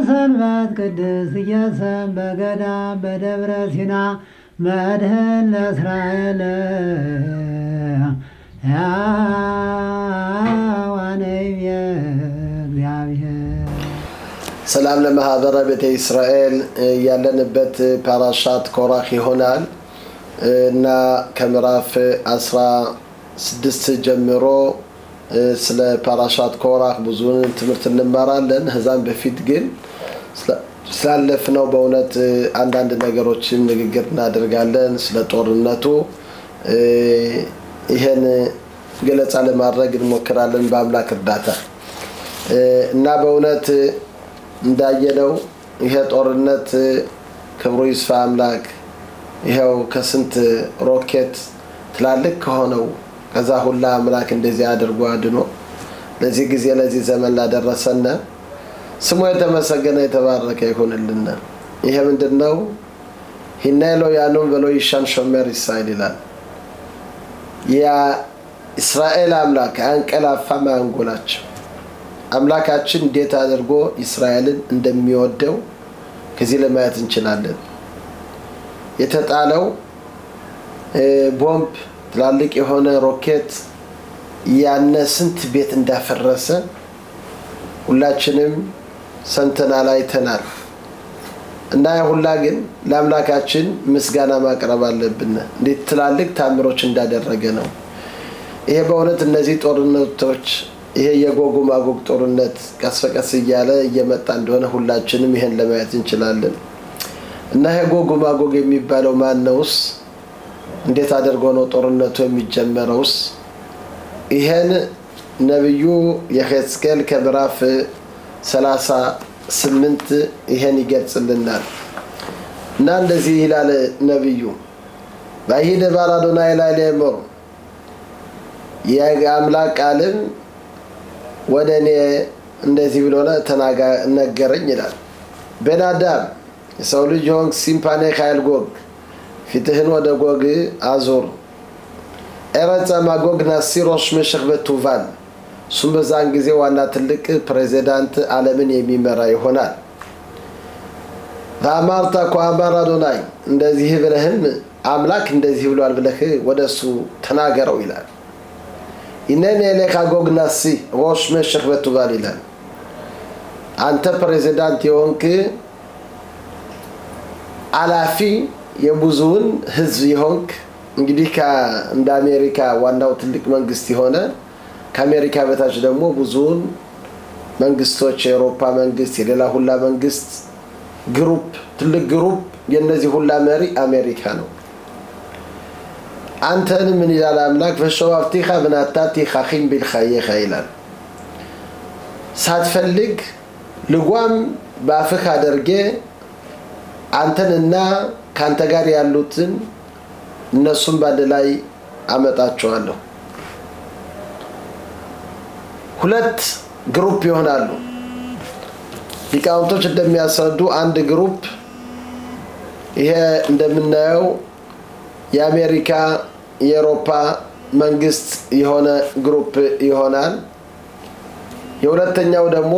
ሰንበት ቅድስ ኢየሱስ በገዳም በደብረ ሲና መድህን ለእስራኤል ያዋነይ እግዚአብሔር ሰላም ለማህበረ ቤተ እስራኤል ያለንበት ፓራሻት ኮራህ ይሆናል እና ከምዕራፍ 16 ጀምሮ ስለ ፓራሻት ኮራህ ብዙውን ትምህርት እንማራለን ህዛም በፊት ግን ስላለፍነው በእውነት አንዳንድ ነገሮችን ንግግር እናደርጋለን ስለ ጦርነቱ ይሄን ገለጻ ለማድረግ እንሞክራለን በአምላክ እርዳታ እና በእውነት እንዳየነው ይሄ ጦርነት ክብሩ ይስፋ አምላክ ይሄው ከስንት ሮኬት ትላልቅ ሆነው ከዛ ሁላ አምላክ እንደዚህ አድርጎ አድኖ ለዚህ ጊዜ ለዚህ ዘመን ላደረሰና ስሙ የተመሰገነ የተባረከ ይሁንልና ይሄ ምንድነው ሂናይሎ ያኑን ብሎ ይሻን ሾመር እስራኤል ይላል ያ እስራኤል አምላክ አንቀላፋ ማንጎላቸው አምላካችን እንዴት አድርጎ እስራኤልን እንደሚወደው ከዚህ ለማየት እንችላለን የተጣለው ቦምብ ትላልቅ የሆነ ሮኬት ያነ ስንት ቤት እንዳፈረሰ ሁላችንም ሰምተናል አይተናል እና ሁላ ግን ለአምላካችን ምስጋና ማቅረብ አለብን እንዴት ትላልቅ ታምሮች እንዳደረገ ነው ይሄ በእውነት እነዚህ ጦርነቶች ይሄ የጎጉ ማጎግ ጦርነት ቀስፈቀስ እያለ እየመጣ እንደሆነ ሁላችንም ይሄን ለማየት እንችላለን እና ይሄ ጎጉ ማጎግ የሚባለው ማን ነውስ እንዴት አድርጎ ነው ጦርነቱ የሚጀመረውስ ይሄን ነብዩ የሕዝቅኤል ከምዕራፍ 38 ይሄን ይገልጽልናል እና እንደዚህ ይላል ነብዩ ባይሄደ ባራዶናይ ላይ ለምሮ የአምላክ ቃልም ወደኔ እንደዚህ ብሎና ተናጋ ነገረኝ ይላል በናዳም ሰው ልጅ ሆንክ ሲምፓኔ ኃይል ጎግ ፊትህን ወደ ጎግ አዞር ኤረጻ ማጎግ ናሲሮሽ መሽኽ በቱቫል ሱም በዛን ጊዜ ዋና ትልቅ ፕሬዝዳንት ዓለምን የሚመራ ይሆናል ታማርታ ቋምባራ ዶናይ እንደዚህ ብለህም አምላክ እንደዚህ ብሏል ብለህ ወደሱ ተናገረው ይላል ኢነኔ ለካ ጎግ ናሲ ሮሽ መሽኽ በቱቫል ይላል አንተ ፕሬዝዳንት የሆንክ አላፊ የብዙውን ህዝብ ይሆንክ እንግዲህ እንደ አሜሪካ ዋናው ትልቅ መንግስት ይሆነ ከአሜሪካ በታች ደግሞ ብዙውን መንግስቶች የአውሮፓ መንግስት የሌላ ሁላ መንግስት ግሩፕ ትልቅ ግሩፕ የነዚህ ሁላ መሪ አሜሪካ ነው አንተን ምን ይላል አምላክ ፈሸዋፍቲኻ በናታቲ ኻኺም ቢልኻይኻ ይላል ሳትፈልግ ልጓም ባፍህ አድርጌ አንተንና ካንተ ጋር ያሉትን እነሱም ባድ ላይ አመጣቸዋለሁ ሁለት ግሩፕ ይሆናሉ ሊቃውንቶች እንደሚያስረዱ አንድ ግሩፕ ይሄ እንደምናየው የአሜሪካ የአውሮፓ መንግስት የሆነ ግሩፕ ይሆናል የሁለተኛው ደግሞ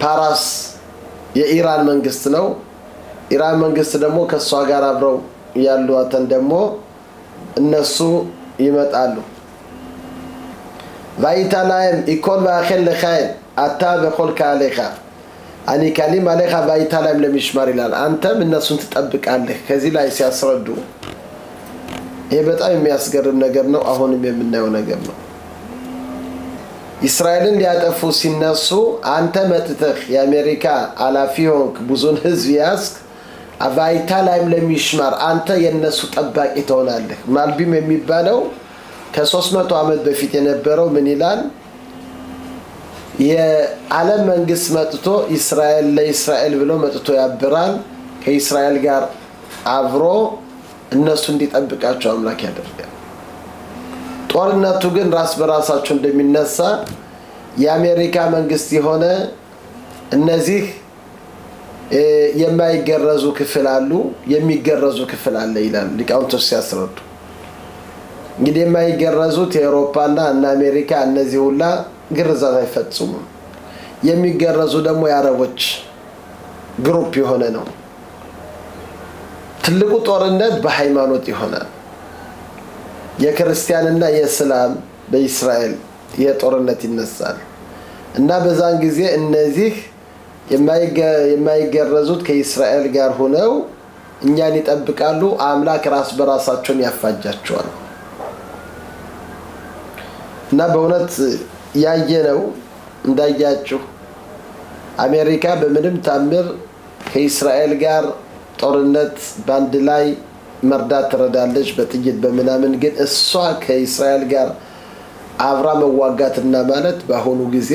ፓራስ የኢራን መንግስት ነው ኢራን መንግስት ደግሞ ከሷ ጋር አብረው ያሉአተን ደግሞ እነሱ ይመጣሉ ባይታላም ኢኮን ባኸል ለኻይል አታ በኮል ካለኻ አኒ ካሊም አለኻ ባይታላም ለሚሽማር ይላል አንተም እነሱን ተጠብቃለህ ከዚህ ላይ ሲያስረዱ ይሄ በጣም የሚያስገርም ነገር ነው አሁንም የምናየው ነገር ነው እስራኤልን ሊያጠፉ ሲነሱ አንተ መጥተህ የአሜሪካ አላፊዮንክ ብዙን ህዝብ ያስክ አባይታላም ለሚሽማር አንተ የነሱ ጠባቂ ትሆናለህ ማልቢም የሚባለው ከ300 አመት በፊት የነበረው ምን ይላል የዓለም መንግስት መጥቶ እስራኤል ለእስራኤል ብሎ መጥቶ ያብራል ከእስራኤል ጋር አብሮ እነሱ እንዲጠብቃቸው አምላክ ያደርጋል ጦርነቱ ግን ራስ በራሳቸው እንደሚነሳ የአሜሪካ መንግስት የሆነ እነዚህ የማይገረዙ ክፍል አሉ የሚገረዙ ክፍል አለ ይላል ሊቃውንቶች ሲያስረዱ እንግዲህ የማይገረዙት የአውሮፓና እና አሜሪካ እነዚህ ሁላ ግርዛት አይፈጽሙም የሚገረዙ ደግሞ የአረቦች ግሩፕ የሆነ ነው ትልቁ ጦርነት በሃይማኖት ይሆናል የክርስቲያንና የእስላም በእስራኤል የጦርነት ይነሳል እና በዛን ጊዜ እነዚህ የማይገረዙት ከእስራኤል ጋር ሆነው እኛን ይጠብቃሉ አምላክ ራስ በራሳቸው ያፋጃቸዋል እና በእውነት ያየነው እንዳያችሁ አሜሪካ በምንም ታምር ከእስራኤል ጋር ጦርነት ባንድ ላይ መርዳት ትረዳለች በጥይት በመናምን ግን እሷ ከእስራኤል ጋር አብራ መዋጋትና ማለት በአሁኑ ጊዜ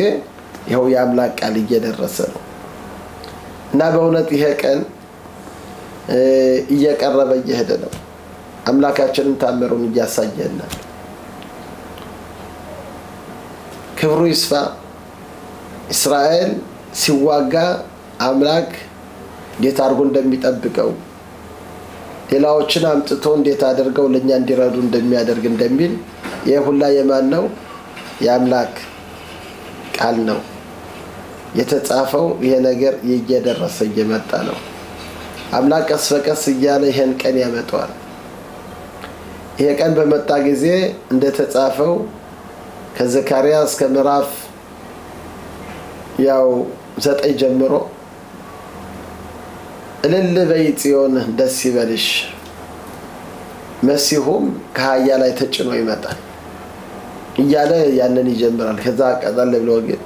ይሄው ያምላክ ቃል እየደረሰ ነው እና በእውነት ይሄ ቀን እየቀረበ እየሄደ ነው አምላካችንን ታምሩን እያሳየና ክብሩ ይስፋ እስራኤል ሲዋጋ አምላክ ጌታ አርጎ እንደሚጠብቀው ሌላዎችን አምጥቶ እንዴት አድርገው ለኛ እንዲረዱ እንደሚያደርግ እንደሚል የሁላ የማን ነው ያምላክ ቃል ነው የተጻፈው ይሄ ነገር እየደረሰ እየመጣ ነው አምላክ ቀስ በቀስ እያለ ይሄን ቀን ያመጣዋል ይሄ ቀን በመጣ ጊዜ እንደተጻፈው ከዘካርያስ ከምዕራፍ ያው 9 ጀምሮ እልል በይ ጽዮን ደስ ይበልሽ መሲሁም ከአህያ ላይ ተጭኖ ይመጣል እያለ ያንን ይጀምራል ከዛ ቀጠል ብሎ ግን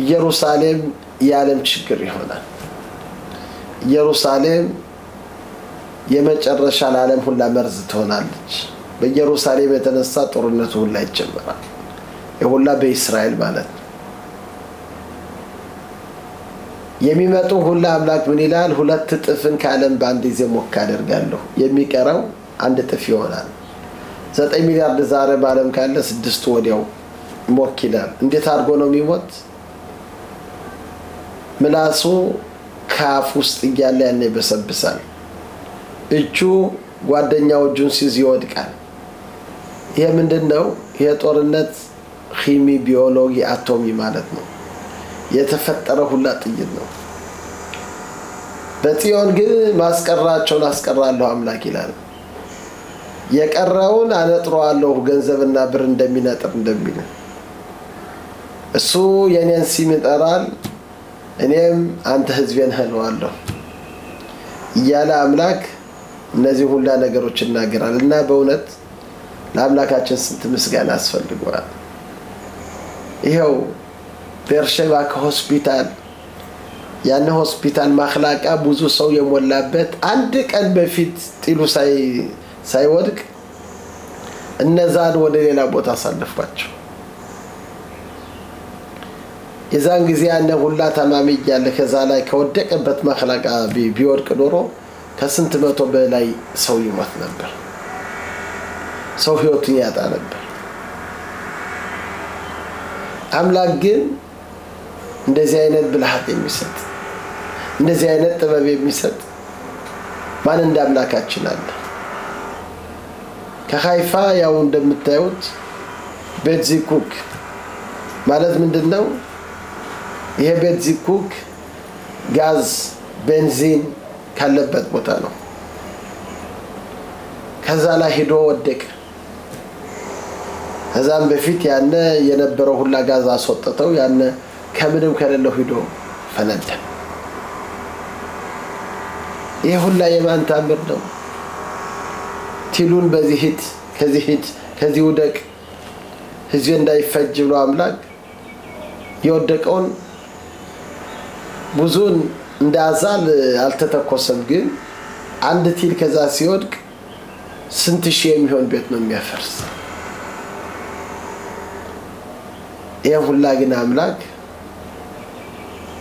ኢየሩሳሌም የዓለም ችግር ይሆናል ኢየሩሳሌም የመጨረሻ ለዓለም ሁላ መርዝ ትሆናለች በኢየሩሳሌም የተነሳ ጦርነቱ ሁላ ይጀምራል የሁላ በእስራኤል ማለት ነው የሚመጡ ሁላ አምላክ ምን ይላል ሁለት ጥፍን ከዓለም በአንድ ጊዜ ሞክ አደርጋለሁ የሚቀረው አንድ ጥፍ ይሆናል 9 ሚሊያርድ ዛሬ በዓለም ካለ 6 ወዲያው ሞክ ይላል እንዴት አድርጎ ነው የሚሞት ምላሱ ካፍ ውስጥ እያለ ያኔ በሰብሳል እጁ ጓደኛው እጁን ሲይዝ ይወድቃል ይሄ ምንድነው ይሄ ጦርነት ኺሚ ቢዮሎጂ አቶሚ ማለት ነው የተፈጠረ ሁላ ጥይት ነው በጽዮን ግን ማስቀራቸውን አስቀራለሁ አምላክ ይላል የቀረውን አነጥሯለሁ ገንዘብና ብር እንደሚነጥር እንደሚል እሱ የኔን ስም ይጠራል እኔም አንተ ህዝቤን ሆነዋለሁ እያለ አምላክ እነዚህ ሁላ ነገሮች እናገራልና በእውነት ለአምላካችን ስንት ምስጋና ያስፈልጋል ይሄው በርሸባ ከሆስፒታል ያን ሆስፒታል ማخلاቃ ብዙ ሰው የሞላበት አንድ ቀን በፊት ጥሉ ሳይወድቅ እነዛን ወደ ሌላ ቦታ አሳልፏቸው የዛን ጊዜ ያነ ሁላ ተማሚ ያለ ከዛ ላይ ከወደቀበት ማخلاቃ ቢወድቅ ዶሮ ከስንት መቶ በላይ ሰው ይሞት ነበር ሰው ህይወቱን ያጣ ነበር አምላክ ግን እንደዚህ አይነት ብልሃት የሚሰጥ እንደዚህ አይነት ጥበብ የሚሰጥ ማን እንዳምላካችን አለ ከሃይፋ ያው እንደምታዩት ቤትዚኩክ ማለት ምንድነው ይሄ ቤትዚኩክ ጋዝ ቤንዚን ካለበት ቦታ ነው ከዛ ላይ ሄዶ ወደቀ ከዛም በፊት ያነ የነበረው ሁላ ጋዝ አስወጥተው ያነ ከምንም ከሌለው ሄዶ ፈነዳ ይሄ ሁላ የማን ታምር ነው ቲሉን በዚህ ሂድ ከዚህ ውደቅ ህዝብ እንዳይፈጅ ብሎ አምላክ የወደቀውን ብዙን እንዳዛል አልተተኮሰም ግን አንድ ቲል ከዛ ሲወድቅ ስንት ሺህ የሚሆን ቤት ነው የሚያፈርስ ሁላ ግን አምላክ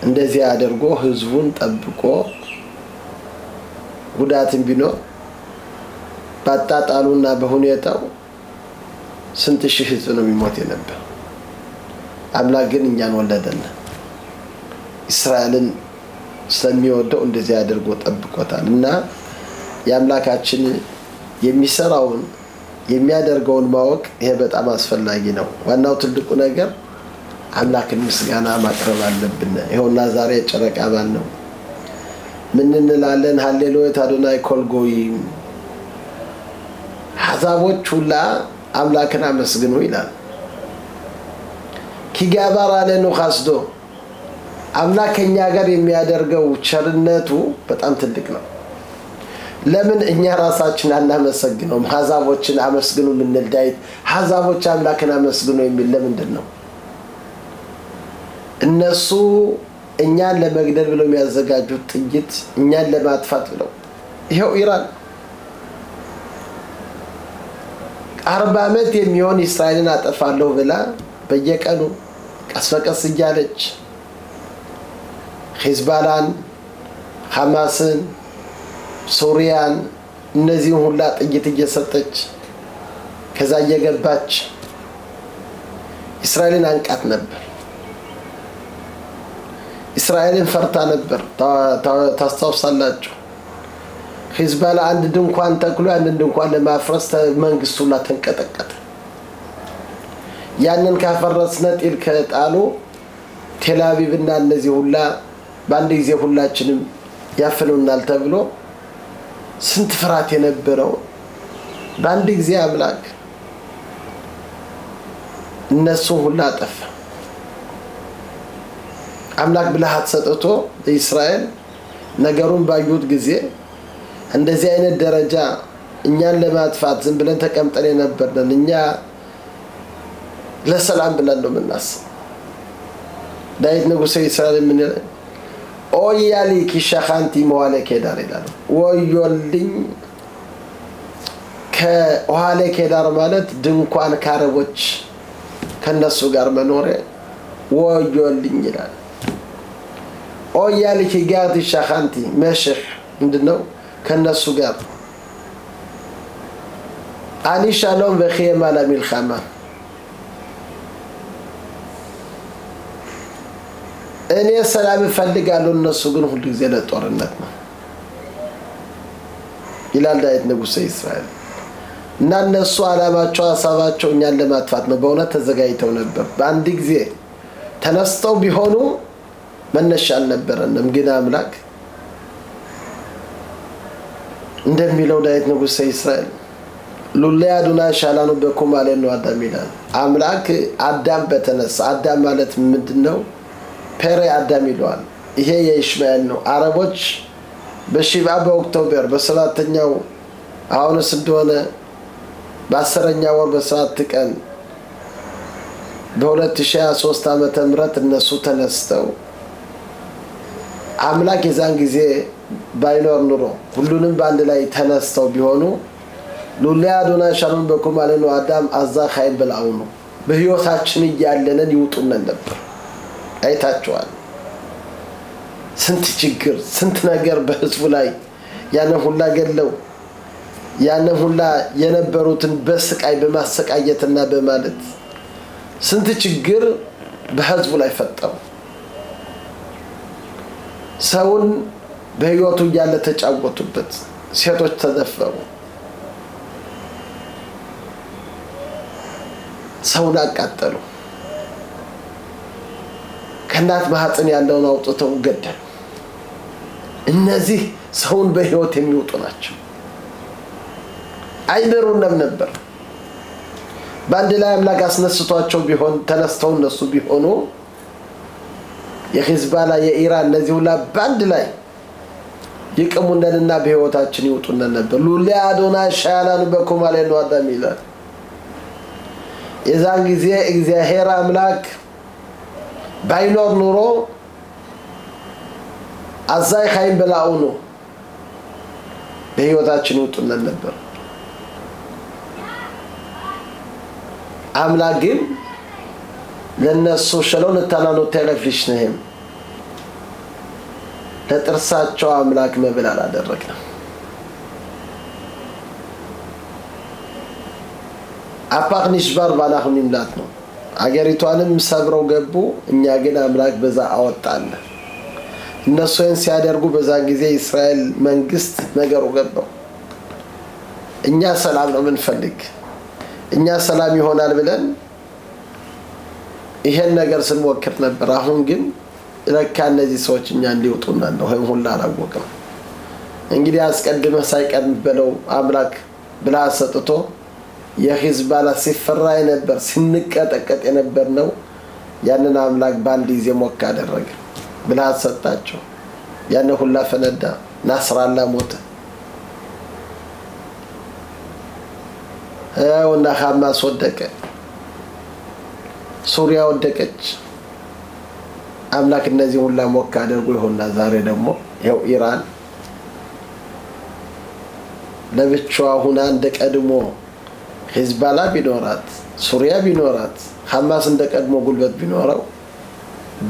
እንደዚህ አድርጎ ህዝቡን ጠብቆ ጉዳትን ቢኖር ባጣጣሉና በሁኔታው ስንት ሺህ ህዝብ ነው የሚሞት የነበር አምላክ ግን እኛን ወለደን እስራኤልን ስለሚወደው እንደዚህ አድርጎ ጠብቆታልና ያምላካችን የሚሰራውን የሚያደርገውን ማወቅ ይሄ በጣም አስፈላጊ ነው ዋናው ትልቁ ነገር አምላክን ምስጋና ማቅረብ አለብን ይሄውና ዛሬ ጨረቃ ባል ነው ምን እንላለን ሃሌሉያ ታዶናይ ኮልጎይም ሐሳቦች ሁላ አምላክን አመስግኑ ይላል ኪጋባራ ለኑ ኻስዶ አምላከኛ ጋር የሚያደርገው ቸርነቱ በጣም ትልቅ ነው ለምን እኛ ራሳችን አናመሰግነው ሐሳቦችን አመስግኑ ምን ዳይት ሐሳቦች አምላክን አመስግኑ የሚል ለምንድነው እነሱ እኛን ለመግደል ብለው የሚያዘጋጁት ጥይት እኛን ለማጥፋት ብለው ይሄው ኢራን 40 ዓመት የሚሆን እስራኤልን አጠፋለሁ ብላ በየቀኑ ቀስፈቀስ እያለች ሂዝባላን ሐማስን ሱሪያን እነዚህ ሁላ ጥይት እየሰጠች ከዛ እየገባች እስራኤልን አንቃት ነበር እስራኤልን ፈርታ ነበር ታስታውሳላችሁ ሂዝባላ አንድ ድንኳን ተክሎ አንድ ድንኳን ለማፍረስ መንግስቱና ተንቀጠቀጠ ያንን ካፈረስነ ጥል ከጣሉ ቴላቪቭና እነዚህ ሁላ ባንድ ጊዜ ሁላችንም ያፈኑናል ተብሎ ስንት ፍራት የነበረው ባንድ ጊዜ አምላክ እነሱ ሁላ አጠፋ አምላክ ብልሃት ሰጥቶ ለእስራኤል ነገሩን ባዩት ጊዜ እንደዚህ አይነት ደረጃ እኛን ለማጥፋት ዝም ብለን ተቀምጠን የነበርነን እኛ ለሰላም ብለን ነው የምናስበው ዳዊት ንጉሥ እስራኤል ምን ይላል ኦያሊ ኪሻኻንቲ መዋለ ኬዳር ይላል ወዮልኝ ከዋለ ኬዳር ማለት ድንኳን ካረቦች ከነሱ ጋር መኖር ወዮልኝ ይላል ኦያሊ ኪጋት ሻኻንቲ መሽህ ምንድነው ከነሱ ጋር አኒ ሻሎም በኺየማ ለሚልኻማ እኔ ሰላም ፈልጋለሁ እነሱ ግን ሁሉ ጊዜ ለጦርነት ነው ይላል ዳዊት ንጉሥ እስራኤል እና እነሱ አላማቸው ሐሳባቸው እኛን ለማጥፋት ነው በእውነት ተዘጋጅተው ነበር በአንድ ጊዜ ተነስተው ቢሆኑ መነሻ አልነበረንም ግን አምላክ እንደሚለው ዳዊት ንጉሥ እስራኤል ሉሊያዱና ሻላኑ በኩም አለነው አዳም ይላል አምላክ አዳም በተነሳ አዳም ማለት ምንድነው ፔሬ አዳም ይሏል ይሄ የኢስማኤል ነው አረቦች በሺባ በኦክቶበር በሰባተኛው አሁንስ እንደሆነ በ10ኛው ወር በሰባት ቀን በ2023 ዓመተ ምህረት እነሱ ተነስተው አምላክ የዛን ጊዜ ባይኖር ኑሮ ሁሉንም ባንድ ላይ ተነስተው ቢሆኑ ሉሊያዱና ሻሉን በኩም አለነው አዳም አዛ ኻይል በላው ነው በህይወታችን ያለንን ይውጡን ነበር አይታቸዋል ስንት ችግር ስንት ነገር በህዝቡ ላይ ያነ ሁላ ገለው ያነ ሁላ የነበሩትን በስቃይ በማሰቃየትና በማለት ስንት ችግር በህዝቡ ላይ ፈጠሩ ሰውን በህይወቱ ያለ ተጫወቱበት ሴቶች ተደፈሩ ሰውን አቃጠሉ ከናት ማህፀን ያለውን አውጥተው ገደሉ እነዚህ ሰውን በህይወት የሚወጡ ናቸው አይበሩንም ነበር ባንድ ላይ አምላክ አስነስቷቸው ቢሆን ተነስተው እነሱ ቢሆኑ የሂዝባላ የኢራን እነዚህ ሁላ ባንድ ላይ ይቀሙነንና በህይወታችን ይወጡነን ነበር ሉሊያዶና ሻላኑ በኩም አለነው አዳም ይላል የዛን ጊዜ እግዚአብሔር አምላክ ባይኖር ኑሮ አዛይ ኻይም በላው ነው በህይወታችን ይወጡነን ነበር አምላክ ግን ለነሱ ሸሎን ተናኑ ተለፍሽ ነህም ለጥርሳቸው አምላክ መብል አላደረግንም አፓቅኒሽ ባር ባላሁን ይምላት ነው አገሪቷንም ሰብረው ገቡ እኛ ግን አምላክ በዛ አወጣለ እነሱን ሲያደርጉ በዛ ጊዜ እስራኤል መንግስት ነገሩ ገባው እኛ ሰላም ነው ምንፈልግ እኛ ሰላም ይሆናል ብለን ይሄን ነገር ስንወክር ነበር አሁን ግን ለካ እነዚህ ሰዎች እኛ እንዲወጡና ነው ሁሉ አላወቀም እንግዲህ አስቀድመ ሳይቀድም በለው አምላክ ብላ ሰጥቶ የሂዝባላ ሲፈራ ነበር ሲንቀጠቀጥ የነበር ነው ያንን አምላክ ባንድ ጊዜ ሞካ አደረገ ብላ ሰጣቸው ያን ሁሉ ፈነዳ ናስራላ ሞተ እና ሐማስ ወደቀ ሱሪያ ወደቀች አምላክ እነዚህ ሁሉ ሞካ አደረጉ ይሆንና ዛሬ ደግሞ ያው ኢራን ለብቻዋ ሆና እንደቀድሞ ሂዝባላ ቢኖራት ሱሪያ ቢኖራት ሐማስ እንደቀድሞ ጉልበት ቢኖረው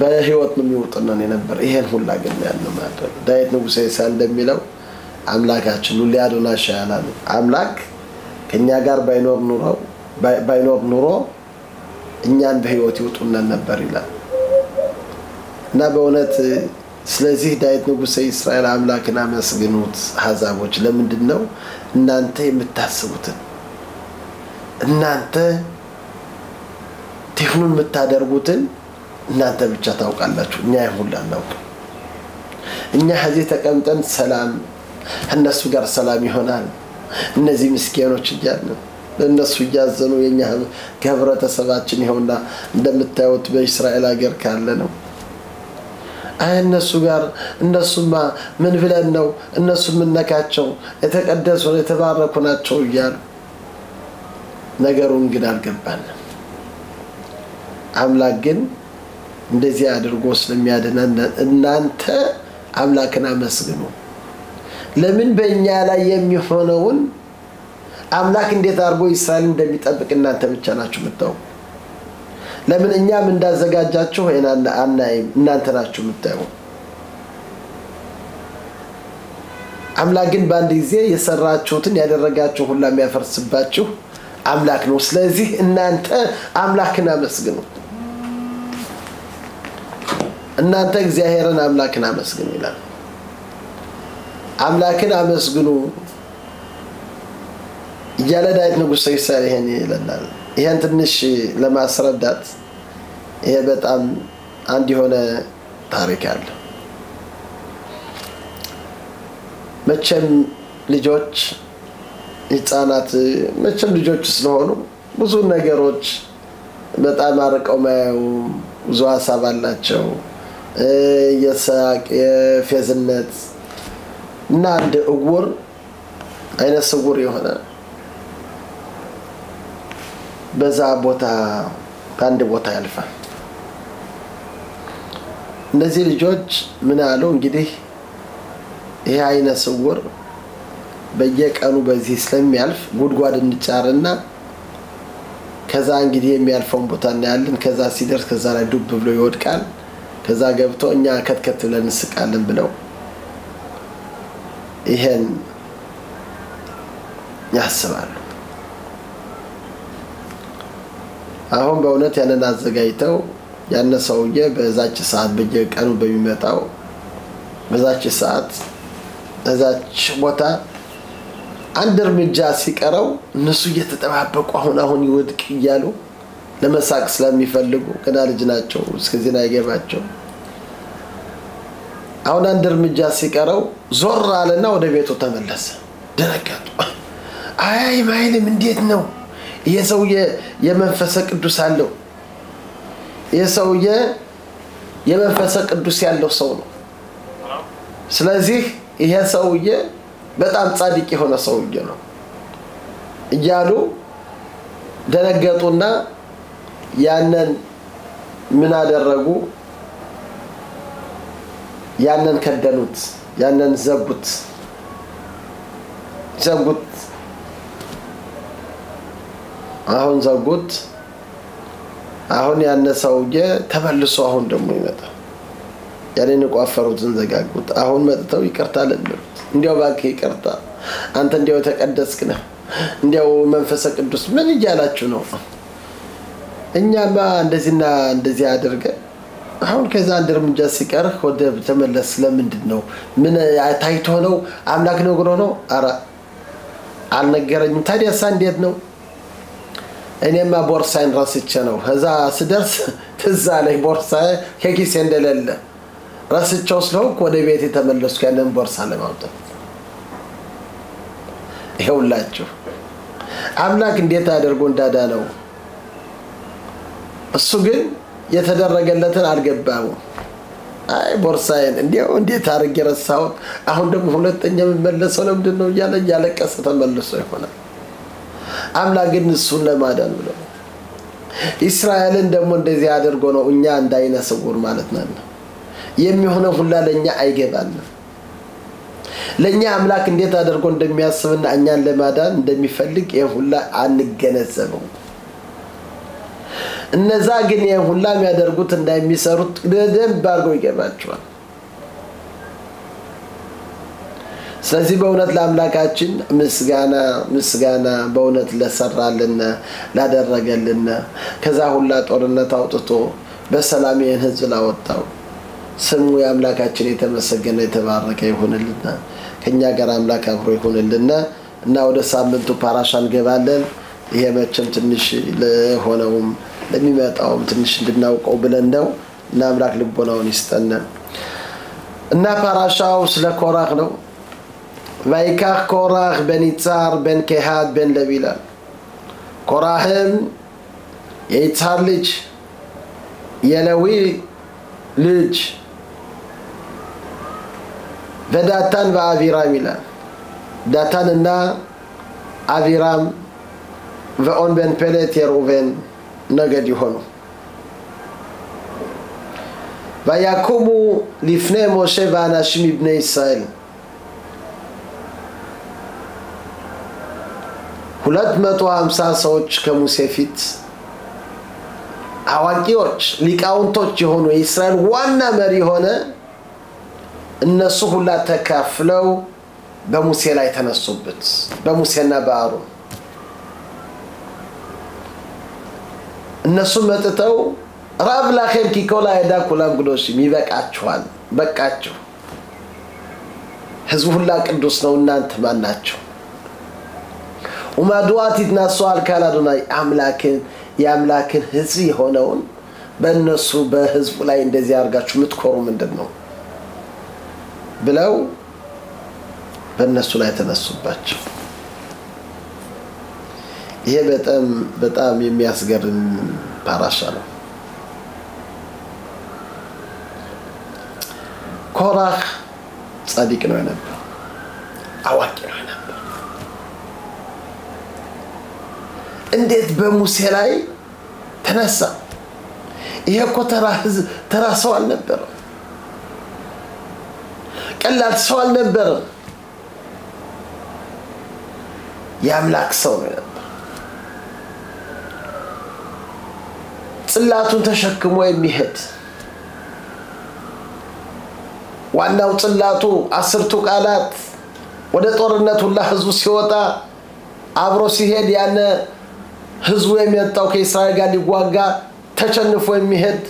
በህይወት ነው የሚወጣነው ነበር ይሄን ሁሉ ግን ያለው ማለት ዳዊት ንጉሴ እንደሚለው አምላካችን ሁሉ ያዶና ሻያላል አምላክ ከኛ ጋር ባይኖር ኑሮ እኛን በህይወት ይወጡና ነበር ይላል እና በእውነት ስለዚህ ዳዊት ንጉሴ እስራኤል አምላክን አመስግኑት አሕዛቦች ለምንድነው እናንተ የምታስቡትን እናንተ ቴክኖን የምታደርጉትን እናንተ ብቻ ታውቃላችሁ እኛ ይሁላናው እኛ ሀዚህ ተቀምጠን ሰላም እነሱ ጋር ሰላም ይሆናል እነዚህ ምስኪኖች ይያሉ ለነሱ ያዘኑ የኛ ገብረተሰባችን ይሆንና እንደምታዩት በእስራኤል ሀገር ካለ ነው እነሱ ጋር እነሱማ ምን ብለን ነው እነሱ ምን ነካቸው የተቀደሱ የተባረኩ ናቸው ይያሉ ነገሩን ግን አልገባንም አምላክ ግን እንደዚህ አድርጎ ስለሚያድነን እናንተ አምላክን አመስግኑ ለምን በእኛ ላይ የሚሆነውን አምላክ እንዴት አድርጎ እስራኤል እንደሚጠብቅ እናንተ ብቻ ናችሁ የምታውቁ ለምን እኛም እንዳዘጋጃችሁ አናይም እናንተ ናችሁ የምታውቁ አምላክ ግን ባንድ ጊዜ የሰራችሁትን ያደረጋችሁ ሁሉ የሚያፈርስባችሁ አምላክ ነው ስለዚህ እናንተ አምላክን አመስግኑ እናንተ እግዚአብሔርን አምላክን አመስግኑ ይላል አምላክን አመስግኑ ያለ ዳዊት ንጉሥ ኢሳይያስ ይሄን ይላል ይሄን ትንሽ ለማስረዳት ይሄ በጣም አንድ የሆነ ታሪክ አለ መቼም ልጆች ህፃናት መቼም ልጆች ስለሆኑ ብዙ ነገሮች በጣም አርቀው ማየው ብዙ ሐሳብ አላቸው የሳቅ የፌዝነት እና አንድ እውር አይነ ስውር የሆነ በዛ ቦታ አንድ ቦታ ያልፋል እነዚህ ልጆች ምን አሉ እንግዲህ ይሄ አይነ ስውር በየቀኑ በዚህ ስለሚያልፍ ጉድጓድ እንጫርና ከዛ እንግዲህ የሚያልፈውን ቦታ እናያለን ከዛ ሲደርስ ከዛ ላይ ዱብ ብሎ ይወድቃል ከዛ ገብቶ እኛ ከትከት ብለን እንስቃለን ብለው ይሄን ያስባሉ አሁን በእውነት ያንን አዘጋጅተው ያነ ሰውዬ በዛች ሰዓት በየቀኑ በሚመጣው በዛች ሰዓት እዛች ቦታ አንድ እርምጃ ሲቀረው እነሱ እየተጠባበቁ አሁን ይወድቅ ይያሉ ለመሳቅ ስለሚፈልጉ ገና ልጅ ናቸው እስከዚህ ላይ ገባቸው አሁን አንድ እርምጃ ሲቀረው ዞር አለና ወደ ቤቱ ተመለሰ ደረቀቱ አይ ማይልም እንዴት ነው የሰውዬ የመንፈስ ቅዱስ አለው የሰውዬ የመንፈስ ቅዱስ ያለው ሰው ነው ስለዚህ ይሄ ሰውዬ በጣም ጻድቅ የሆነ ሰውዬ ነው እያሉ ደረገጡና ያንን ምን አደረጉ ያንን ከደኑት ያንን ዘጉት አሁን ዘጉት አሁን ያነሳውየ ተመልሶ አሁን ደግሞ ይመጣል ያኔን ቆፈሩትን ዘጋጉት አሁን መጥተው ይቅርታ ለምሩት እንዲያው ባክ ይቅርታ አንተ እንዲያው ተቀደስክ ነህ እንዲያው መንፈስ ቅዱስ ምን ይያላችሁ ነው እኛማ እንደዚህና እንደዚህ አድርገ አሁን ከዛ እንደርምጃ ሲቀርህ ወደ ተመለስ ለምንድን ነው ምን ታይቶ ነው አምላክ ነግሮ ነው አራ አልነገረኝም ታዲያስ እንዴት ነው እኔማ ቦርሳዬን ረስቼ ነው ከዛ ስደርስ ትዝ አለኝ ቦርሳዬ ከኪሴ እንደሌለ ረስቼው ስለሆንኩ ወደ ቤቴ ተመለስኩ ያንን ቦርሳ ለማውጣት ይኸውላችሁ አምላክ እንዴት አድርጎ እንዳዳነው እሱ ግን የተደረገለትን አልገባው አይ ቦርሳዬን እንዴት አድርጌ ረሳው አሁን ደግሞ ሁለተኛ መመለሰው ለምንድነው ያለቀሰ ተመልሶ ይሆናል አምላክ ግን እሱን ለማዳን ብሎ እስራኤልን ደግሞ እንደዚህ አድርጎ ነው እኛ እንዳይነስውር ማለት ነው የሚሆነው ሁላ ለኛ አይገባንም ለኛ አምላክ እንዴት አድርጎ እንደሚያስብና እኛን ለማዳን እንደሚፈልግ ይሁላ አንገነዘበው እነዛ ግን ይሁላ የሚያደርጉት እንደሚሰሩት ደንብ አድርገው ይገባቸዋል ስለዚህ በእውነት ለአምላካችን ምስጋና በእውነት ለሰራልን ላደረገልን ከዛ ሁላ ጦርነት አውጥቶ በሰላም የህዝብ ላወጣው ስሙ የአምላካችን የተመሰገነ የተባረከ ይሁንልና ከኛ ጋር አምላክ አብሮ ይሁንልና እና ወደ ሳምንቱ ፓራሻን ገባለን ይሄ መቼም ትንሽ ለሆነውም ለሚመጣውም ትንሽ እንድናውቀው ብለን ነው እና አምላክ ልቦናውን ይስጠን እና ፓራሻው ስለ ኮራህ ነው ወይካህ ኮራህ በኒጻር በን ከሃድ በን ለቢላ ኮራህም የይጻር ልጅ የለዊ ልጅ በዳታን በአቢራም ይላል ዳታንና አቢራም ወኦን በን ፔሌት የሩቤን ነገድ ይሆኑ ወያኩሙ לפני משה ואנשים מבני ישראל 250 ሰዎች ከሙሴ ፊት አዋቂዎች ሊቃውንቶች የሆኑ የእስራኤል ዋና መሪ ሆነ እነሱ ሁላ ተካፍለው በሙሴ ላይ ተነሱበት በሙሴና በአሮን እነሱ መጥተው ራብ ላከም ኪኮላ ያዳ ኩላም ግዶሽ ይበቃችኋል በቃችሁ ህዝቡ ሁላ ቅዱስ ነው እናንተ ማናችሁ ወማዱአት ይትናሷል ካላዶናይ አምላክን ህዝብ የሆነውን በእነሱ በህዝቡ ላይ እንደዚህ አርጋችሁ ምትኮሩ ምንድነው ብለው በእነሱ ላይ ተነሱባቸው ይሄ በጣም የሚያስገርም ፓራሻ ነው ኮራህ ጻድቅ ነው ነበር አዋቂ ነው ነበር እንዴት በሙሴ ላይ ተነሳ ይሄ እኮ ተራ ሰው አልነበረ ቀላል ሰው አልነበረ ያምላክ ሰው ነበር ጽላቱን ተሸክሞ የሚሄድ ዋናው ጽላቱ 10ቱ ቃላት ወደ ጦርነት ሁላ ህዝቡ ሲወጣ አብሮ ሲሄድ ያነ ህዝቡ የሚያጣው ከእስራኤል ጋር ሊዋጋ ተቸንፎ የሚሄድ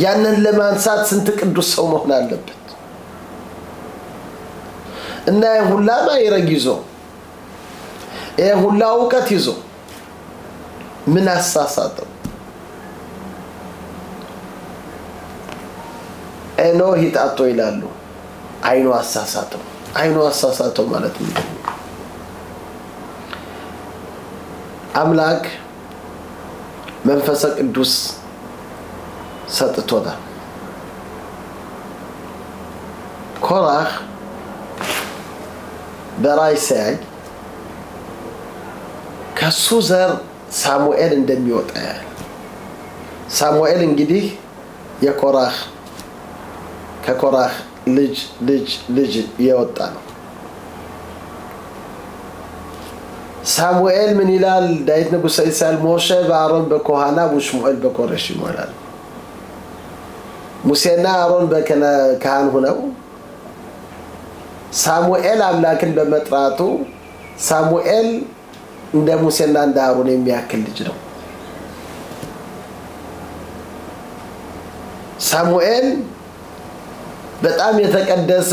ያንን ለማንሳት ስንት ቅዱስ ሰው መሆን አለበት እና ሁላ ማይረግ ይዞ ሁላ ዕውቀት ይዞ ምን አሳሳተው ኤኖህ ይጣጦ ይላሉ አይኑ አሳሳተው ማለት ነው አምላክ መንፈስ ቅዱስ ሰጥቶታል ኮራህ በራእይ ሲያይ ከሱ ዘር ሳሙኤል እንደሚወጣ ሳሙኤል እንግዲህ የኮራህ ከኮራህ ልጅ የወጣ ነው ሳሙኤል ምን ይላል ዳዊት ንጉሥ ኢሳይያስ ሞሴ በአሮን በኮሃና ወሽሙኤል በኮሬሽ ይሞላል ሙሴና አሮን በካህን ሆነው ሳሙኤል አምላክን በመጥራቱ ሳሙኤል እንደ ሙሴና እንደ አሮን የሚያክል ልጅ ነው ሳሙኤል በጣም የተቀደሰ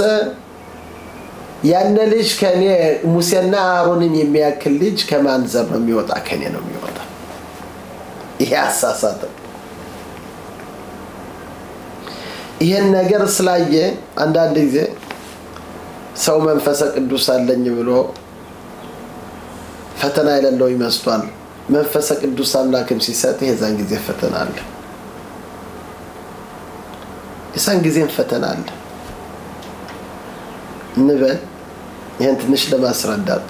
ያነ ልጅ ከኔ ሙሴና አሮንን የሚያክል ልጅ ከማን ዘር ነው የሚወጣ ከኔ ነው የሚወጣ ይሄ አሳሳተ ይሄን ነገር ስላየ አንዳንድ ጊዜ ሰው መንፈስ ቅዱስ አለኝ ብሎ ፈተና የሌለው ይመስላል መንፈስ ቅዱስ አምላክም ሲሰጥ የዛን ጊዜ ፈተና አለ የዛን ጊዜም ፈተና አለ ንበል ይሄን ትንሽ ለማስረዳት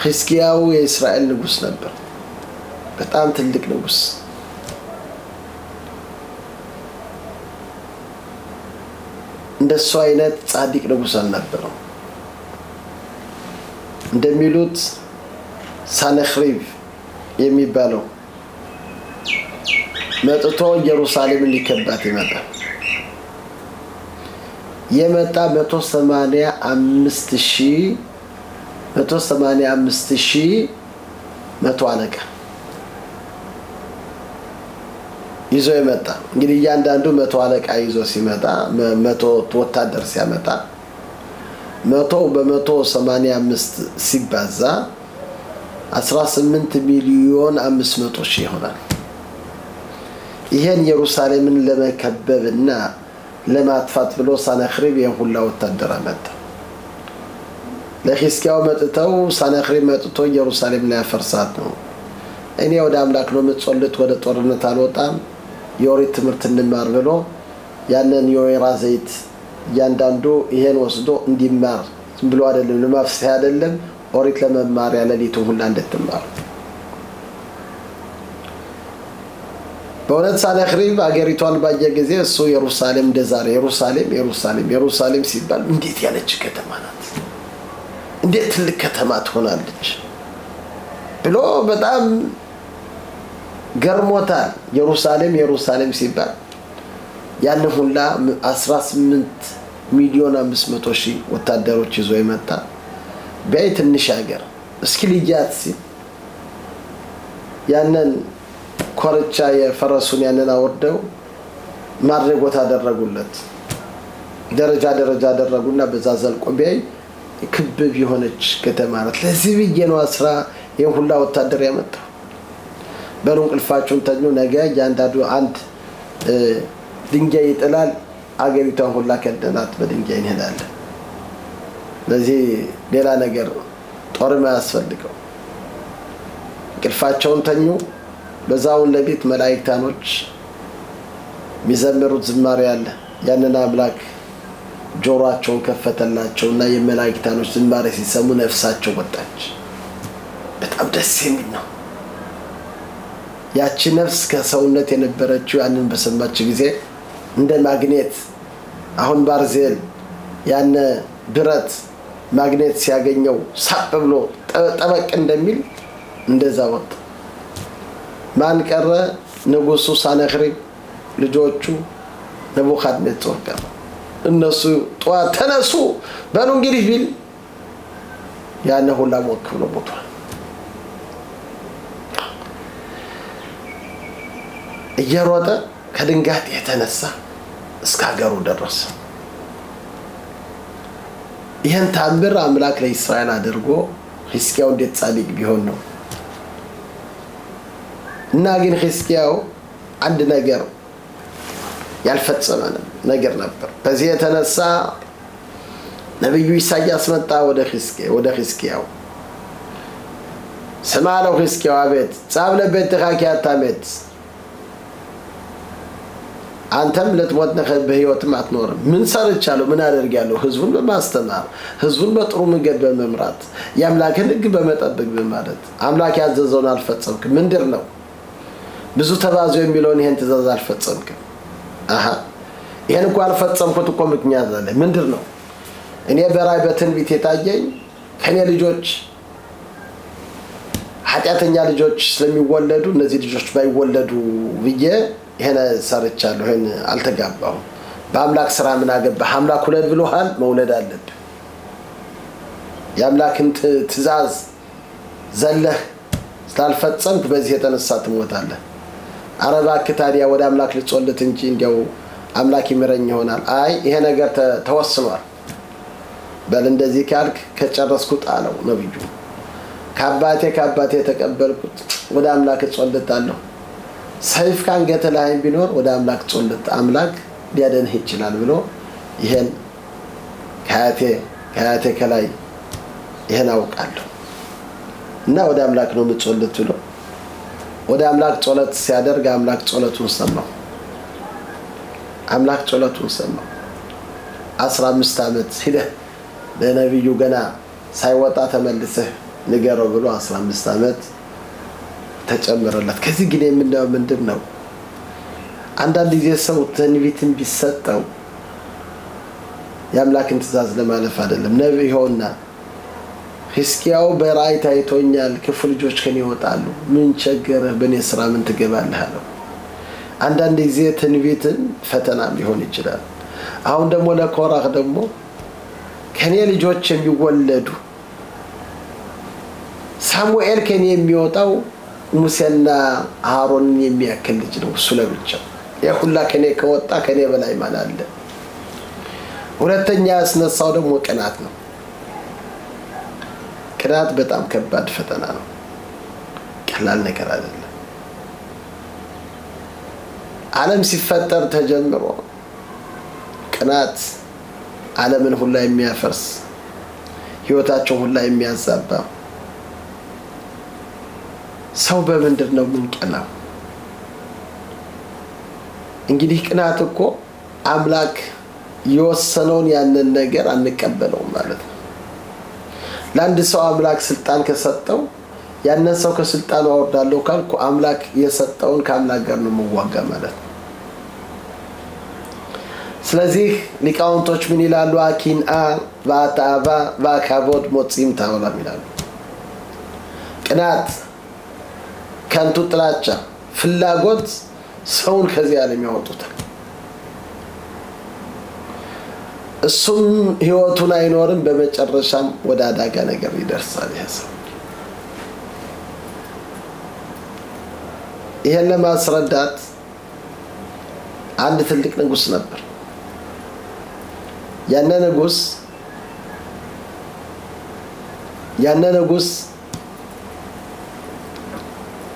ሕዝቅያስ የእስራኤል ንጉስ ነበር በጣም ትልቅ ንጉስ እንደሱ አይነት ጻድቅ ንጉስ አልነበረም እንደሚሉት ሳነኽሪብ የሚባለው መጥቶ ኢየሩሳሌምን ሊከባት ይመጣል የመጣ 185,000 መቶ አለቃ ይዞ የመጣ እንግዲህ ያንዳንዱ መቶ አለቃ ይዞ ሲመጣ መቶ ወታደር ሲያመጣ 100 በ185 ሲባዛ 18,500,000 ይሆናል ይሄን ኢየሩሳሌምን ለመከበብና ለማጥፋት ብሎ ሳነኽሪብ የሁላ ወታደር አመጣ ለሕዝቅያስ መጥተው ሳነኽሪብ መጥቶ ኢየሩሳሌም ላይ ያፈርሳት ነው እኔ ወደ አምላክ ነው የምጸልት ወደ ጦርነት አልወጣም የኦሪት ትምህርት እንማር ብሎ ያንን የወይራ ዘይት ያንዳንዱ ይሄን ወስዶ እንዲማር ብሎ አይደለም ለማፍሰህ አይደለም ኦሪት ለመማር ያለሊቱ ሁላ እንድትማር በእውነት ሳነኽሪብ አገሪቷን ባየ ጊዜ እሱ ኢየሩሳሌም እንደዛሬ ኢየሩሳሌም ሲባል እንዴት ያለች ከተማ ናት እንዴት ትልቅ ከተማ ትሆናለች ብሎ በጣም ገርሞታል ኢየሩሳሌም ሲባል ያን ሁላ 18,500,000 ወታደሮች ይዞ የመጣ በአይ ትንሽ ሀገር እስኪ ልጃት ሲል ያንን ኮርቻ የፈረሱን ያንን አወርደው ማድረጎት አደረጉለት ደረጃ አደረጉና በዛ ዘልቆ ቢያይ ክብብ የሆነች ከተማ ናት ለዚህ ነው 10 የሁላ ወታደር ያመጣው በሩን ቅልፋቸውን ተኙ ነገ ያንዳንዱ አንድ ድንጋይ ይጥላል አገሪቷን ሁላ ከደናት በድንጋይ እንሄዳለን ለዚህ ሌላ ነገር ጦርማ ያስፈልገው ቅልፋቸውን ተኙ በዛው ለቤት መላእክታኖች ሚዘምሩት ዝማሬ አለ ያንን አምላክ ጆሮአቸውን ከፈተላቸውና የመላእክታኖች ዝማሬ ሲሰሙ ነፍሳቸው ወጣች በጣም ደስ የሚል ነው ያቺ ነፍስ ከሰውነት የነበረችው ያንን በሰማች ጊዜ እንደ ማግኔት አሁን ባርዜል ያነ ብረት ማግኔት ሲያገኘው ሳብ ብሎ ጠበቅ እንደሚል እንደዛ ወጣ ማን ቀረ ንጉሱ ሳነኽሪብ ልጆቹ ነቡካድነጾር ቀረ እነሱ ጧት ተነሱ በሉ እንግዲህ ቢል ያነ ሁላ ሞት ብሎ ሞቷል እየሮጠ ከድንጋጤ የተነሳ እስከ ሀገሩ ደረሰ ይሄን ታምር አምላክ ለእስራኤል አድርጎ ሕዝቅያስ እንዴት ጻድቅ ቢሆን ነው እና ግን ሕዝቅያስ አንድ ነገር ያልፈጸመ ነገር ነበር በዚህ የተነሳ ነብዩ ኢሳይያስ መጣ ወደ ሕዝቅያስ ሰማለው ሕዝቅያስ አቤት ጻብለ በተኻኪ አታመት አንተም ለትሞት ነህ በህይወትም አትኖርም ምን ሰርቻለሁ ምን አደርጋለሁ ህዝቡን በማስተማር ህዝቡን በጥሩ መንገድ በመምራት ያምላክን ህግ በመጠበቅ በማለት አምላክ ያዘዘውን አልፈጸምክም ምንድነው ብዙ ተባዙ የሚለውን ይሄን ትእዛዝ አልፈጸምክም ይሄን እንኳን አልፈጸምኩት እኮ ምክንያት አለ ምንድነው እኔ በራይ በትንቢት የታየኝ ከኔ ልጆች ኃጢአተኛ ልጆች ስለሚወለዱ እነዚህ ልጆች ባይወለዱ ብዬ ይሄን ሰርቻለሁ ይሄን አልተጋባው በአምላክ ስራ ምን አገባህ አምላክ ወለድ ብሎሃል መውለድ አለብህ የአምላክን ትእዛዝ ዘለህ ስላልፈጸምክ በዚህ የተነሳ ትሞታለህ አረባክ ታዲያ ወደ አምላክ ልጾልት እንጂ እንዲያው አምላክ ይመረኝ ይሆናል አይ ይሄ ነገር ተወስኗል በል እንደዚህ ካልክ ከጨረስኩት አለው ነብዩ ከአባቴ ተቀበልኩት ወደ አምላክ ጾልታለሁ ሰይፍ ካንገተ ላይ ቢኖር ወደ አምላክ ጾልት አምላክ ሊያደንህ ይችላል ብሎ ይሄን ከአያቴ ከላይ ይሄን አውቃለሁ እና ወደ አምላክ ነው ምጾልት ብሎ ወደ አምላክ ጾለት ሲያደርግ አምላክ ጾለቱን ሰማው አምላክ ጾለቱን ሰማው 15 አመት ሄደ ለነብዩ ገና ሳይወጣ ተመልሰህ ንገረው ብሎ 15 አመት ተጨመረለት ከዚህ ግን የምንለው ምንድነው አንዳንድ ጊዜ ሰው ትንቢትን ቢሰጠው ያምላክን ትእዛዝ ለማለፍ አይደለም ነብዩ ሆና ሕዝቅያው በራእይ ታይቶኛል ክፉ ልጆች ከኔ ይወጣሉ ምን ቸገረህ በኔ ስራ ምን ትገባለህ አለው አንዳንድ ጊዜ ትንቢትን ፈተና ሊሆን ይችላል አሁን ደግሞ ለኮራህ ደግሞ ከኔ ልጆች የሚወለዱ ሳሙኤል ከኔ የሚወጣው ሙሴና አሮንን የሚያክል ልጅ ነው እሱ ለብቻው የሁላ ከኔ ከወጣ ከኔ በላይ ማን አለ ሁለተኛ ያስነሳው ደግሞ ቅናት ነው ቅናት በጣም ከባድ ፈተና ነው ቀላል ነገር አይደለም ዓለም ሲፈጠር ተጀምሮ ቅናት ዓለምን ሁሉ የሚያፈርስ ህይወታቸው ሁሉ የሚያዛባ ሰው በመንደርነው ምንቀናው እንግዲህ ቅናት እኮ አምላክ የወሰነውን ያንን ነገር አንቀበለው ማለት ነው ለአንድ ሰው አምላክ ስልጣን ከሰጠው ያንን ሰው ከስልጣኑ አወርዳለሁ ካልኩ አምላክ የሰጠውን ከአምላክ ጋር ነው መዋጋ ማለት ነው ስለዚህ ሊቃውንቶች ምን ይላሉ አኪንአ ባታባ ባካቦድ ሞጽም ታውላ ይላሉ ቅናት ከንቱ ጥላቻ ፍላጎት ሰውን ከዚህ ዓለም ያወጡታል እሱም ህይወቱን አይኖርም በመጨረሻም ወደ አዳጋ ነገር ይደርሳል ያሰው ይሄን ለማስረዳት አንድ ትልቅ ንጉስ ነበር ያነ ንጉስ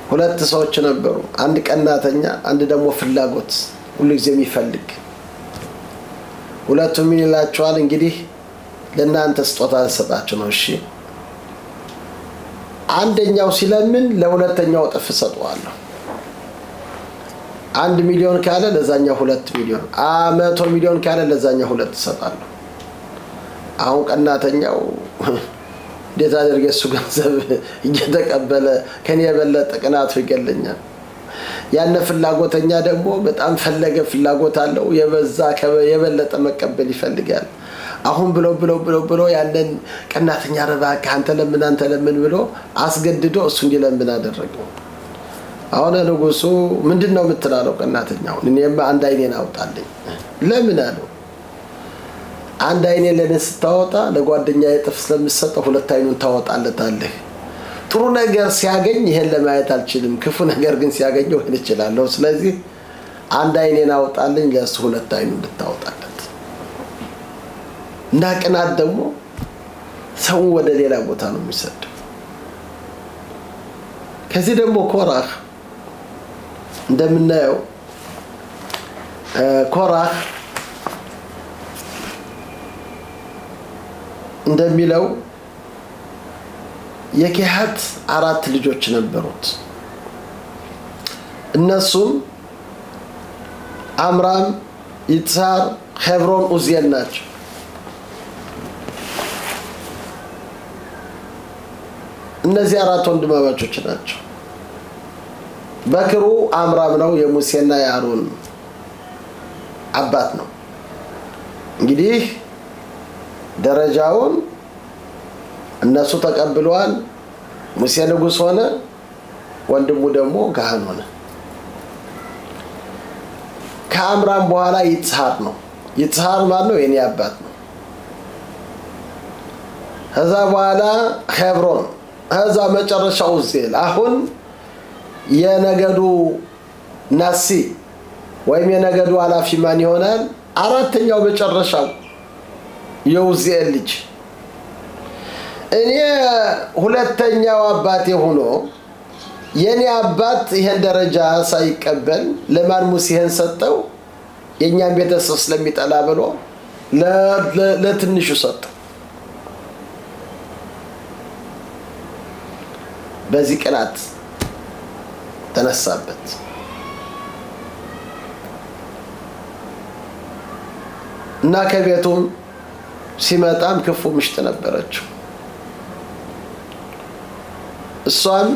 ሁለት ሰዎች ነበሩ አንድ ቀናተኛ አንድ ደግሞ ፍላጎት ሁሉ ጊዜ የሚፈልግ ሁለቱም ይላቸዋል እንግዲህ ለናንተ ስጦታ ሰጣችሁ ነው እሺ አንደኛው ሲለምን ለሁለተኛው ጥፍ ሰጠዋለሁ 1 ሚሊዮን ካለ ለዛኛው 2 ሚሊዮን 100 ሚሊዮን ካለ ለዛኛው 2 ሰጣለሁ አሁን ቀናተኛው ደዛ አድርገሱ ገንዘብ እየተቀበለ ከኔ የበለጠ ቅናቱ ይገለኛል ያነ ፍላጎተኛ ደግሞ በጣም ፈለገ ፍላጎት አለው የበዛ የበለጠ መቀበል ይፈልጋል አሁን ብሎ ያንን ቀናተኛ ረባካ አንተ ለምን ብሎ አስገድዶ እሱ እንዲለምን አደረገው አሁን ንጉሱ ምንድነው የምትላለው ቀናተኛው እኔማ አንድ አይኔን አውጣልኝ ለምን አለው አንድ አይኔ ለነስታውጣ ለጓደኛ የጥፍ ስለምሰጠው ሁለት አይኑን ታወጣለታለህ ጥሩ ነገር ሲያገኝ ይሄን ለማየት አልችልም ክፉ ነገር ግን ሲያገኘው ይሄን ይችላል ስለዚህ አንድ አይኔን አውጣልኝ ለሱ ሁለት አይኑን እንድታወጣለት እና ቅናት ደግሞ ሰው ወደ ሌላ ቦታ ነው የሚሰደው ከዚህ ደግሞ ኮራህ እንደምናየው ኮራህ እንደሚለው የኬሃት 4 ልጆች ነበሩት እነሱም አምራም ይትሳር ሄብሮን ኡዚኤል ናቸው እነዚህ 4 ወንድማማቾች ናቸው በክሩ አምራም ነው የሙሴና የአሮን አባት ነው እንግዲህ ደረጃውን እነሱ ተቀብለዋል ሙሴ ንጉስ ሆነ ወንድሙ ደግሞ ካህን ሆነ ከአምራም በኋላ ይጽሐር ነው ይጽሐር ማለት ነው የኔ አባት ነው ከዛ በኋላ ሄብሮን ከዛ መጨረሻው ኡዚኤል አሁን የነገዱ ናሲ ወይም የነገዱ ኃላፊ ማን ይሆናል አራተኛው መጨረሻው የኡዚኤል ልጅ እኔ ሁለተኛው አባቴ ሆኖ የኔ አባት ይሄን ደረጃ ሳይቀበል ለማን ሙሴን ሰጠው የኛን ቤተሰብ ስለሚጠላ ብሎ ለትንሹ ሰጠው በዚህ ቀናት ተነሳበት እና ከቤቱም ሲመጣም ክፉ ምሽት ነበረችው እሷን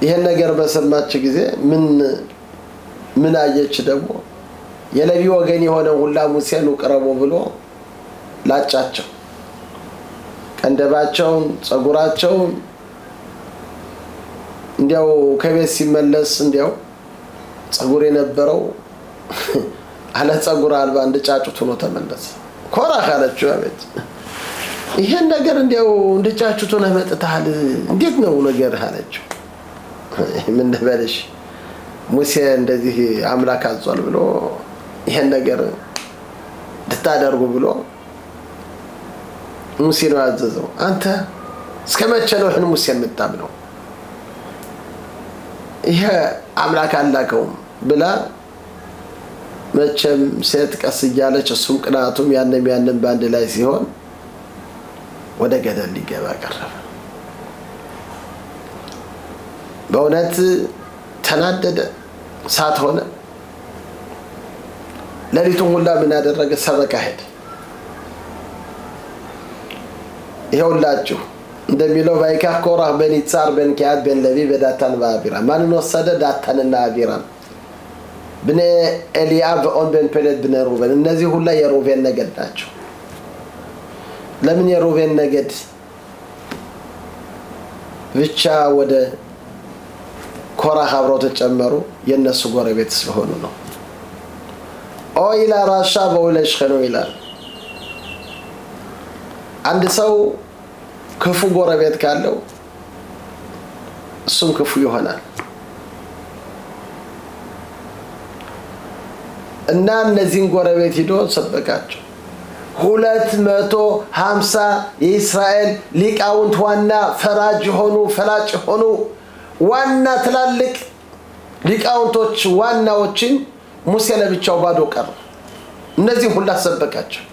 ይሄን ነገር በሰማች ጊዜ ምን አየች ደግሞ የሌዊ ወገን የሆነ ሁላ ሙሴን ቀረቦ ብሎ ላጫቸው ቀንደባቸው ጸጉራቸው እንዲያው ከቤት ሲመለስ እንዲያው ጸጉር የነበረው አለ ጸጉር አልባ እንደጫጩት ሆኖ ተመለሰ ኮራ ካለችው አቤት ይሄን ነገር እንዲያው እንደጫጩት ሆነ መጥታል እንዴት ነው ነገር አለችው ምን ነበርሽ ሙሴ እንደዚህ አምላክ አዟል ብሎ ይሄን ነገር እንድታደርጉ ብሎ ሙሴ ነው ያዘዘው አንተ እስከመቼ ነው ይሄን ሙሴ የምታምነው ይሄ አምላክ አላከውም ብላ መቼም ሴት ቀስ እያለች እሱም ቅናቱም ያንን ባንድ ላይ ሲሆን ወደ ገደል ሊገባ ቀረበ በእውነት ተናደደ ሳት ሆነ ለሊቱን ሁላ ምን ያደረገ ሰበካ ሄደ ይኸውላችሁ እንደሚለው ባይካ ኮራ በኒጻር በንኪያት በለቢ በዳታን ባቢራ ማንን ወሰደ ዳታንና አቢራን ብነ ኤልያብ ኦን በን ፔሌት ብነ ሩበን እነዚህ ሁላ የሩቤን ነገድ ናቸው ለምን የሩቤን ነገድ ብቻ ወደ ኮራ አብረው ተጨመሩ የነሱ ጎረቤት ስለሆኑ ነው ኦይላ ራሻ በወለሽ ኸኖ ይላል አንድ ሰው ክፉ ጎረቤት ካለው እሱም ክፉ ይሆናል እና እነዚህን ጎረቤት ሄዶ ሰበካቸው 250 የእስራኤል ሊቃውንት ዋና ፈራጅ ፈላጭ ሆኑ ዋና ትላልቅ ሊቃውንቶች ዋናዎችን ሙሴ ለብቻው ባዶ ቀረ እነዚህ ሁሉ ሰበካቸው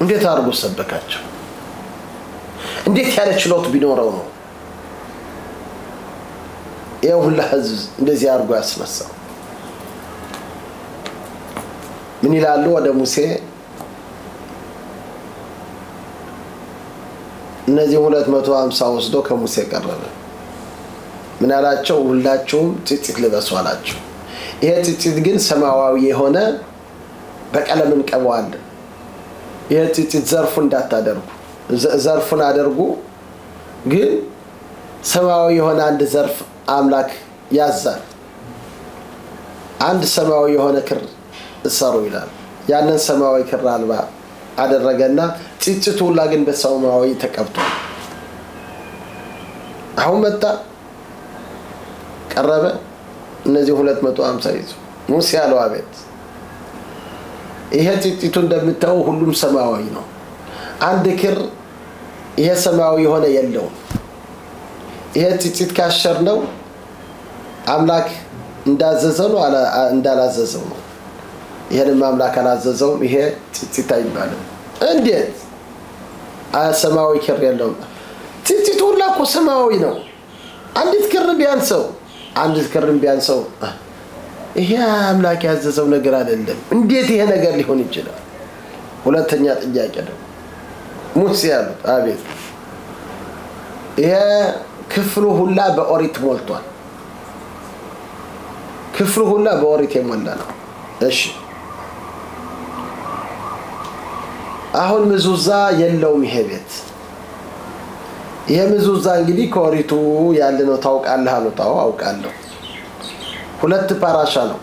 እንዴት አርጎ ሰበካቸው እንዴት ያለ ችሎት ቢኖረው ነው የሁላ ህዝብ እንደዚህ አርጎ ያስነሳው ምን ይላሉ ወደ ሙሴ እነዚህ 250 ወስዶ ከሙሴ ቀረበ ምን አላቸው ሁላችሁም ጽጽት ልበሱ አላቸው ይሄ ጽጽት ግን ሰማያዊ የሆነ በቀለም እንቀባዋል ይሄ ጽጽት ዘርፉ እንዳታደርጉ ዘርፉን አድርጉ ግን ሰማያዊ የሆነ አንድ ዘርፍ አምላክ ያዛል አንድ ሰማያዊ የሆነ ክር እሰሩ ይላል ያንን ሰማያዊ ክር አልባ አደረገና ጽጽቱ ሁላ ግን በሰማያዊ ተቀብቷል አሁን መጣ ቀረበ እነዚህ 250 ይዙ ሙሴ ያለው አቤት ይሄ ጽጽቱ እንደምታው ሁሉም ሰማያዊ ነው አንድ ክር ይሄ ሰማያዊ የሆነ የለው ይሄ ጽጽት ካሸር ነው አምላክ እንዳዘዘው ነው እንዳላዘዘው ነው ይሄን አምላክ አላዘዘው ይሄ ጽጽት አይባልም እንዴት ሰማያዊ ክር የለው ጽጽቱ ሁላ እኮ ሰማያዊ ነው አንዲት ክር ቢያንሰው ይሄ አምላክ ያዘዘው ነገር አይደለም እንዴት ይሄ ነገር ሊሆን ይችላል ሁለተኛ ጥያቄ ነው ሙሴ ያለው አቤት ይሄ ክፍሉ ሁላ በኦሪት ሞልቷል ክፍሉ ሁላ በኦሪት የሞላ ነው እሺ አሁን ምዙዛ የለውም ይሄ ቤት የምዙዛ እንግዲህ ከኦሪቱ ያለ ነው ታውቃለህ አሉ ታው አውቃለሁ ሁለት ፓራሻ ነው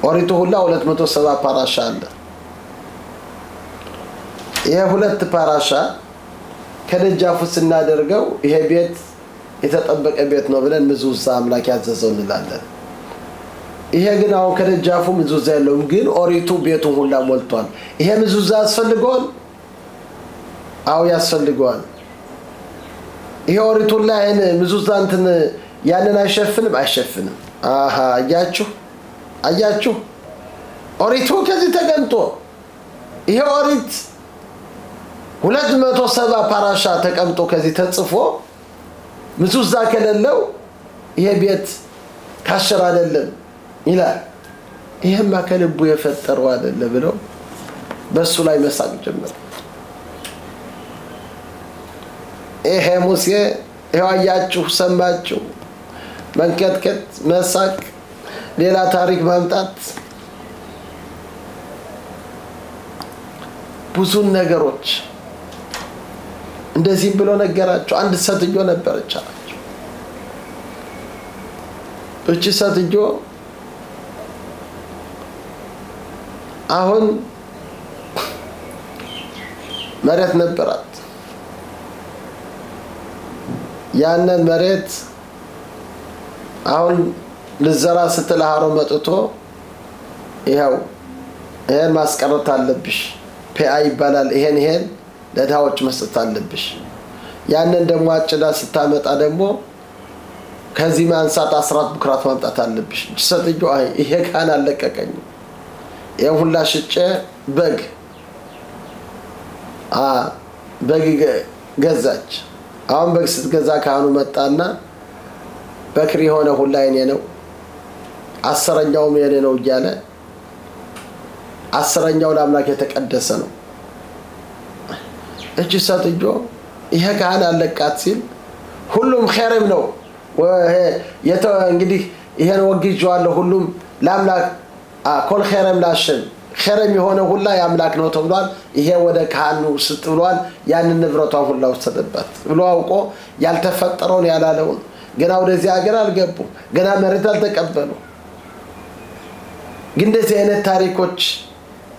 ኦሪቱ ሁላ 270 ፓራሻ አለ ይሄ ሁለት ፓራሻ ከደጃፉ ስናደርገው ይሄ ቤት የተጠበቀ ቤት ነው ብለን ምዙዛ አምላክ ያዘዘው እንላለን ይሄ ግን አሁን ከደጃፉ ምዙዛ ያለውም ግን ኦሪቱ ቤቱ ሁላ ሞልቷል ይሄ ምዙዛ ያስፈልገዋል አው ያስፈልገዋል ይሄ ኦሪቱ ላይ እነ ምዙዛ እንትን ያንን አይሸፍንም አሃ አያችሁ ኦሪቱ ከዚህ ተገንቶ ይሄ ኦሪት 270 ፓራሻ ተቀምጦ ከዚህ ተጽፎ ምዙዛ ከሌለው ይሄ ቤት ካሸራ አይደለም ይላል ይሄማ ከልቡ የፈጠረው አይደለ ብለው በሱ ላይ መሳቅ ጀመረ ይሄ ሙሴ ያያችሁ ሰማችሁ መንከትከት መሳቅ ሌላ ታሪክ ማምጣት ብዙ ነገሮች እንደዚህ ብሎ ነገራቸው አንድ ሰትዮ ነበረች እቺ ሰትዮ አሁን መሬት ነበራት ያነ መሬት አሁን ለዘራ ስትላሃሮ መጥቶ ይሄው ይሄን ማስቀረት አለብሽ ፒአይ ይባላል ይሄን ለዳዎች መስጠት አለብሽ ያንን ደሞ አጭዳ ስታመጣ ደሞ ከዚህ ማንሳት 14 ብክራት ማምጣት አለብሽ ሰጥጆ ይሄ ካን አለቀቀኝ የሁላ ሽጨ በግ ገዛች አሁን በግ ስትገዛ ካህኑ መጣና በክሪ ሆነ ሁላ የኔ ነው አስረኛው የኔ ነው እያለ አስረኛው ለአምላክ የተቀደሰ ነው እቺ ሰጥጆ ይሄ ካህን አለቃት ሲል ሁሉም ኸይርም ነው እንግዲህ ይሄን ወግጄዋለሁ ሁሉም ለአምላክ ኮል ኸይርም ላሽን ኸይርም የሆነ ሁላ ያምላክ ነው ተብሏል ይሄ ወደ ካህኑ ስትብሏል ያን ንብረቷን ሁላ ወሰደበት ብሎ አውቆ ያልተፈጠረውን ያላለውን ገና ወደዚህ ሀገር አልገቡ ገና መሬት አልተቀበሉ ግን እንደዚህ አይነት ታሪኮች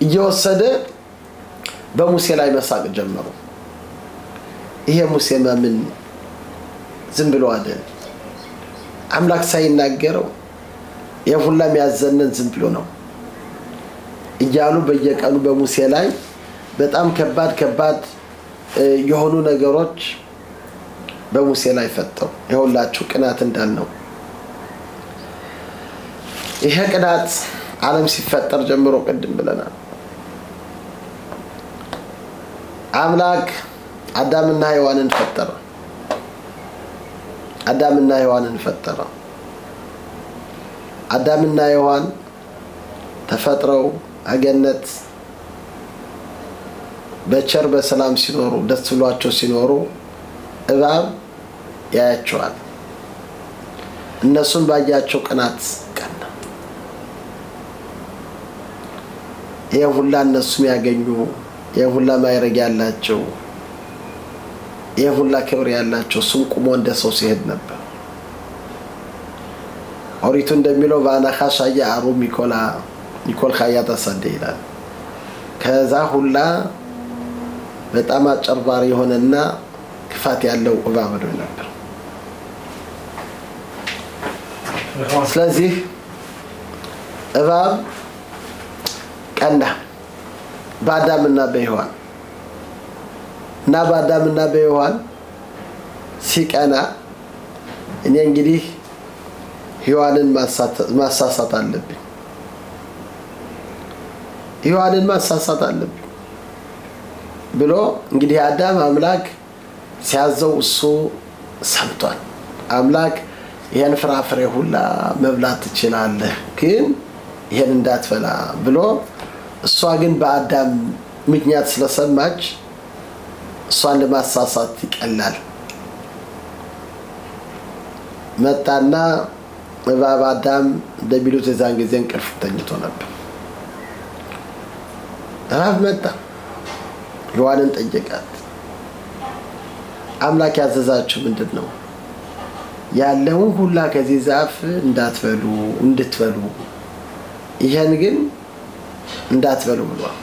እየወሰደ በሙሴ ላይ መሳቅ ጀመሩ ይሄ ሙሴ ማምን ዝም ብሎ አይደል አምላክ ሳይናገረው የሁላም ያዘነን ዝም ብሎ ነው እያሉ በየቀኑ በሙሴ ላይ በጣም ከባድ የሆኑ ነገሮች በሙሴ ላይ ፈጠው ይሁላችሁ ቅናት እንዳልነው ይሄ ቅናት ዓለም ሲፈጠር ጀምሮ ቀድም ብለናል አምላክ አዳምና ሔዋንን ፈጠረ አዳምና ሔዋን ተፈጥረው አገነት በቸር በሰላም ሲኖሩ ደስ ብሏቸው ሲኖሩ እባብ ያያቸዋል እነሱን ባያቸው ቅናት ቀና የሁላ እነሱም ያገኙ የሁላ ማይረግ ያላቸው የሁላ ክብር ያላቸው ስም ቁሞ እንደ ሰው ሲሄድ ነበር ኦሪቱ እንደሚለው ባናኻሻያ አሩ ኒኮል ኻያታ ሰደ ይላል ከዛ ሁላ በጣም አጨርባሪ የሆነና ክፋት ያለው እባብ ነበር ስለዚህ እባብ ቀና በአዳምና በሔዋን እና በአዳምና በሔዋን ሲቀና እኔ እንግዲህ ሔዋንን ማሳሳት አለብኝ ብሎ እንግዲህ አዳም አምላክ ሲያዘው እሱ ሰምቷል አምላክ ይሄን ፍራፍሬ ሁላ መብላት ትችላለህ ግን ይሄን እንዳትበላ ብሎ እሷ ግን በአዳም ምክንያት ስለሰማች እሷን ለማሳሳት ይቀላል መጣና እባብ አዳም እንደሚሉት የዛን ጊዜ እንቅልፍ ተኝቶ ነበር እባብ መጣ ሔዋንን ጠየቃት አምላክ ያዘዛችሁ ምንድነው? ያለውን ሁላ ከዚህ ዛፍ እንዳትበሉ እንድትበሉ ይሄን ግን እንዳትበሉ ብሏል።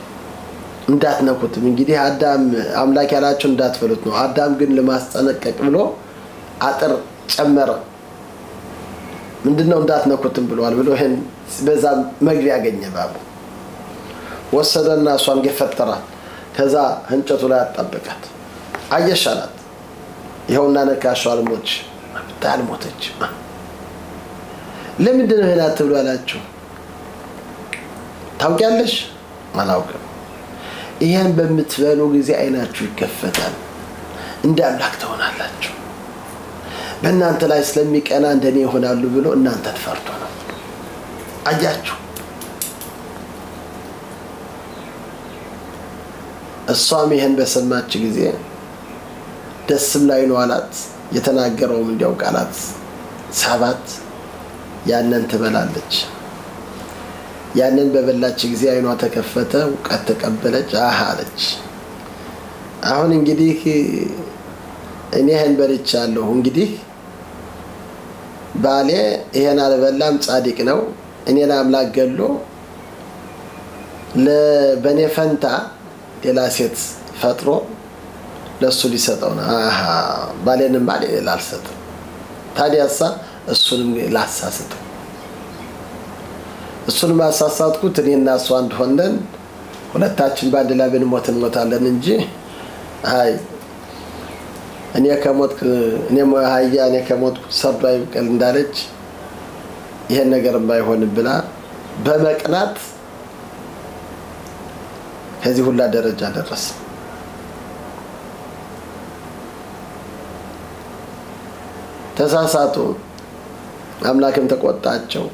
እንዳትነኩትም እንግዲህ አዳም አምላክ ያላችሁ እንዳትበሉት ነው። አዳም ግን ለማስጠነቀቅ ብሎ አጥር ጨመረ። ምንድነው እንዳትነኩትም ብሏል ብሎ ይሄን በዛ መግቢያ ያገኘ ባቡ ወሰደና እሷን ገፈተራት። ከዛ እንጨቱ ላይ አጣበቃት። አየሻላት ይኸውና ነካሽው አልሞች ታልሞተች። ለምንድን ነው ሄላት ብሎ አላችሁ? ታውቂያለሽ? አላውቅም። ይሄን በምትበሉ ጊዜ አይናችሁ ይከፈታል፣ እንደ አምላክ ትሆናላችሁ፣ በእናንተ ላይ ስለሚቀና እንደኔ ይሆናሉ ብሎ እናንተ ተፈርቶ ነው። አያችሁ? እሷም ይሄን በሰማች ጊዜ ደስም ላይ ነው አላት። የተናገረውም እንዲያው ቃላት ሰባት ያንን ትበላለች። ያንን በበላች ጊዜ አይኗ ተከፈተ፣ ዕውቀት ተቀበለች፣ አለች። አሁን እንግዲህ እኔ ይሄን በልቻለሁ፣ እንግዲህ ባሌ ይሄን አልበላም ጻድቅ ነው፣ እኔን አምላክ ገሎ ለበኔ ፈንታ ሌላ ሴት ፈጥሮ ለሱ ሊሰጠው ነው። ባሌንም ባሌ ላልሰጠው ታዲያሳ እሱንም ላሳስተው። እሱንም አሳሳትኩት እኔና እሱ አንድ ሆነን ሁለታችን ባንድ ላይ ብንሞት እንሞታለን እንጂ አይ እኔ ከሞትኩ እኔ ከሞትኩ ሰርዶ አይብቀል እንዳለች ይሄን ነገር ባይሆን ብላ በመቅናት ከዚህ ሁላ ደረጃ ደረሰ። ተሳሳቱ። አምላክም ተቆጣቸው።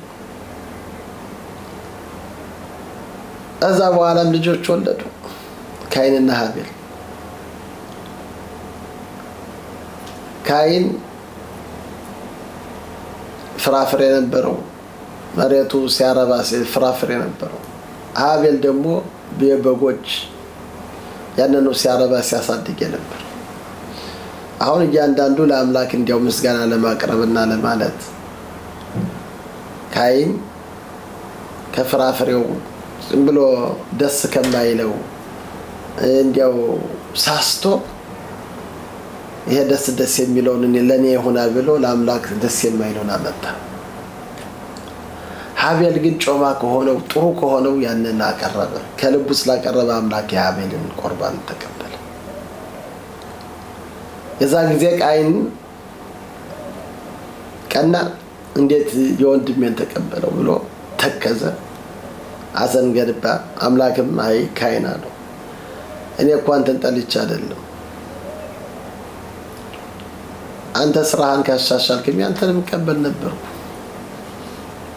እዛ በኋላም ልጆች ወለዱ፣ ካይንና ሀቤል። ካይን ፍራፍሬ ነበረው፣ መሬቱ ሲያረባ ፍራፍሬ ነበረው። ሀቤል ደግሞ በበጎች ያንኑ ሲያረባ ሲያሳድግ ነበር። አሁን እያንዳንዱ ለአምላክ እንዲያው ምስጋና ለማቅረብና ለማለት ካይን ከፍራፍሬው ዝም ብሎ ደስ ከማይለው እንዲያው ሳስቶ ይሄ ደስ የሚለውን ለኔ ይሆናል ብሎ ለአምላክ ደስ የማይለውን አመጣ። ሀቤል ግን ጮማ ከሆነው ጥሩ ከሆነው ያንን አቀረበ። ከልቡ ስላቀረበ አምላክ የሀቤልን ቁርባን ተቀበለ። የዛ ጊዜ ቃይን ቀና እንዴት የወንድሜን ተቀበለው ብሎ ተከዘ፣ አዘንገድባ። አምላክም አይ ካይን አለው እኔ እኮ አንተን ጠልቼ አይደለም፣ አንተ ስራህን ካሻሻልከኝ አንተንም ቀበል ነበርኩ፣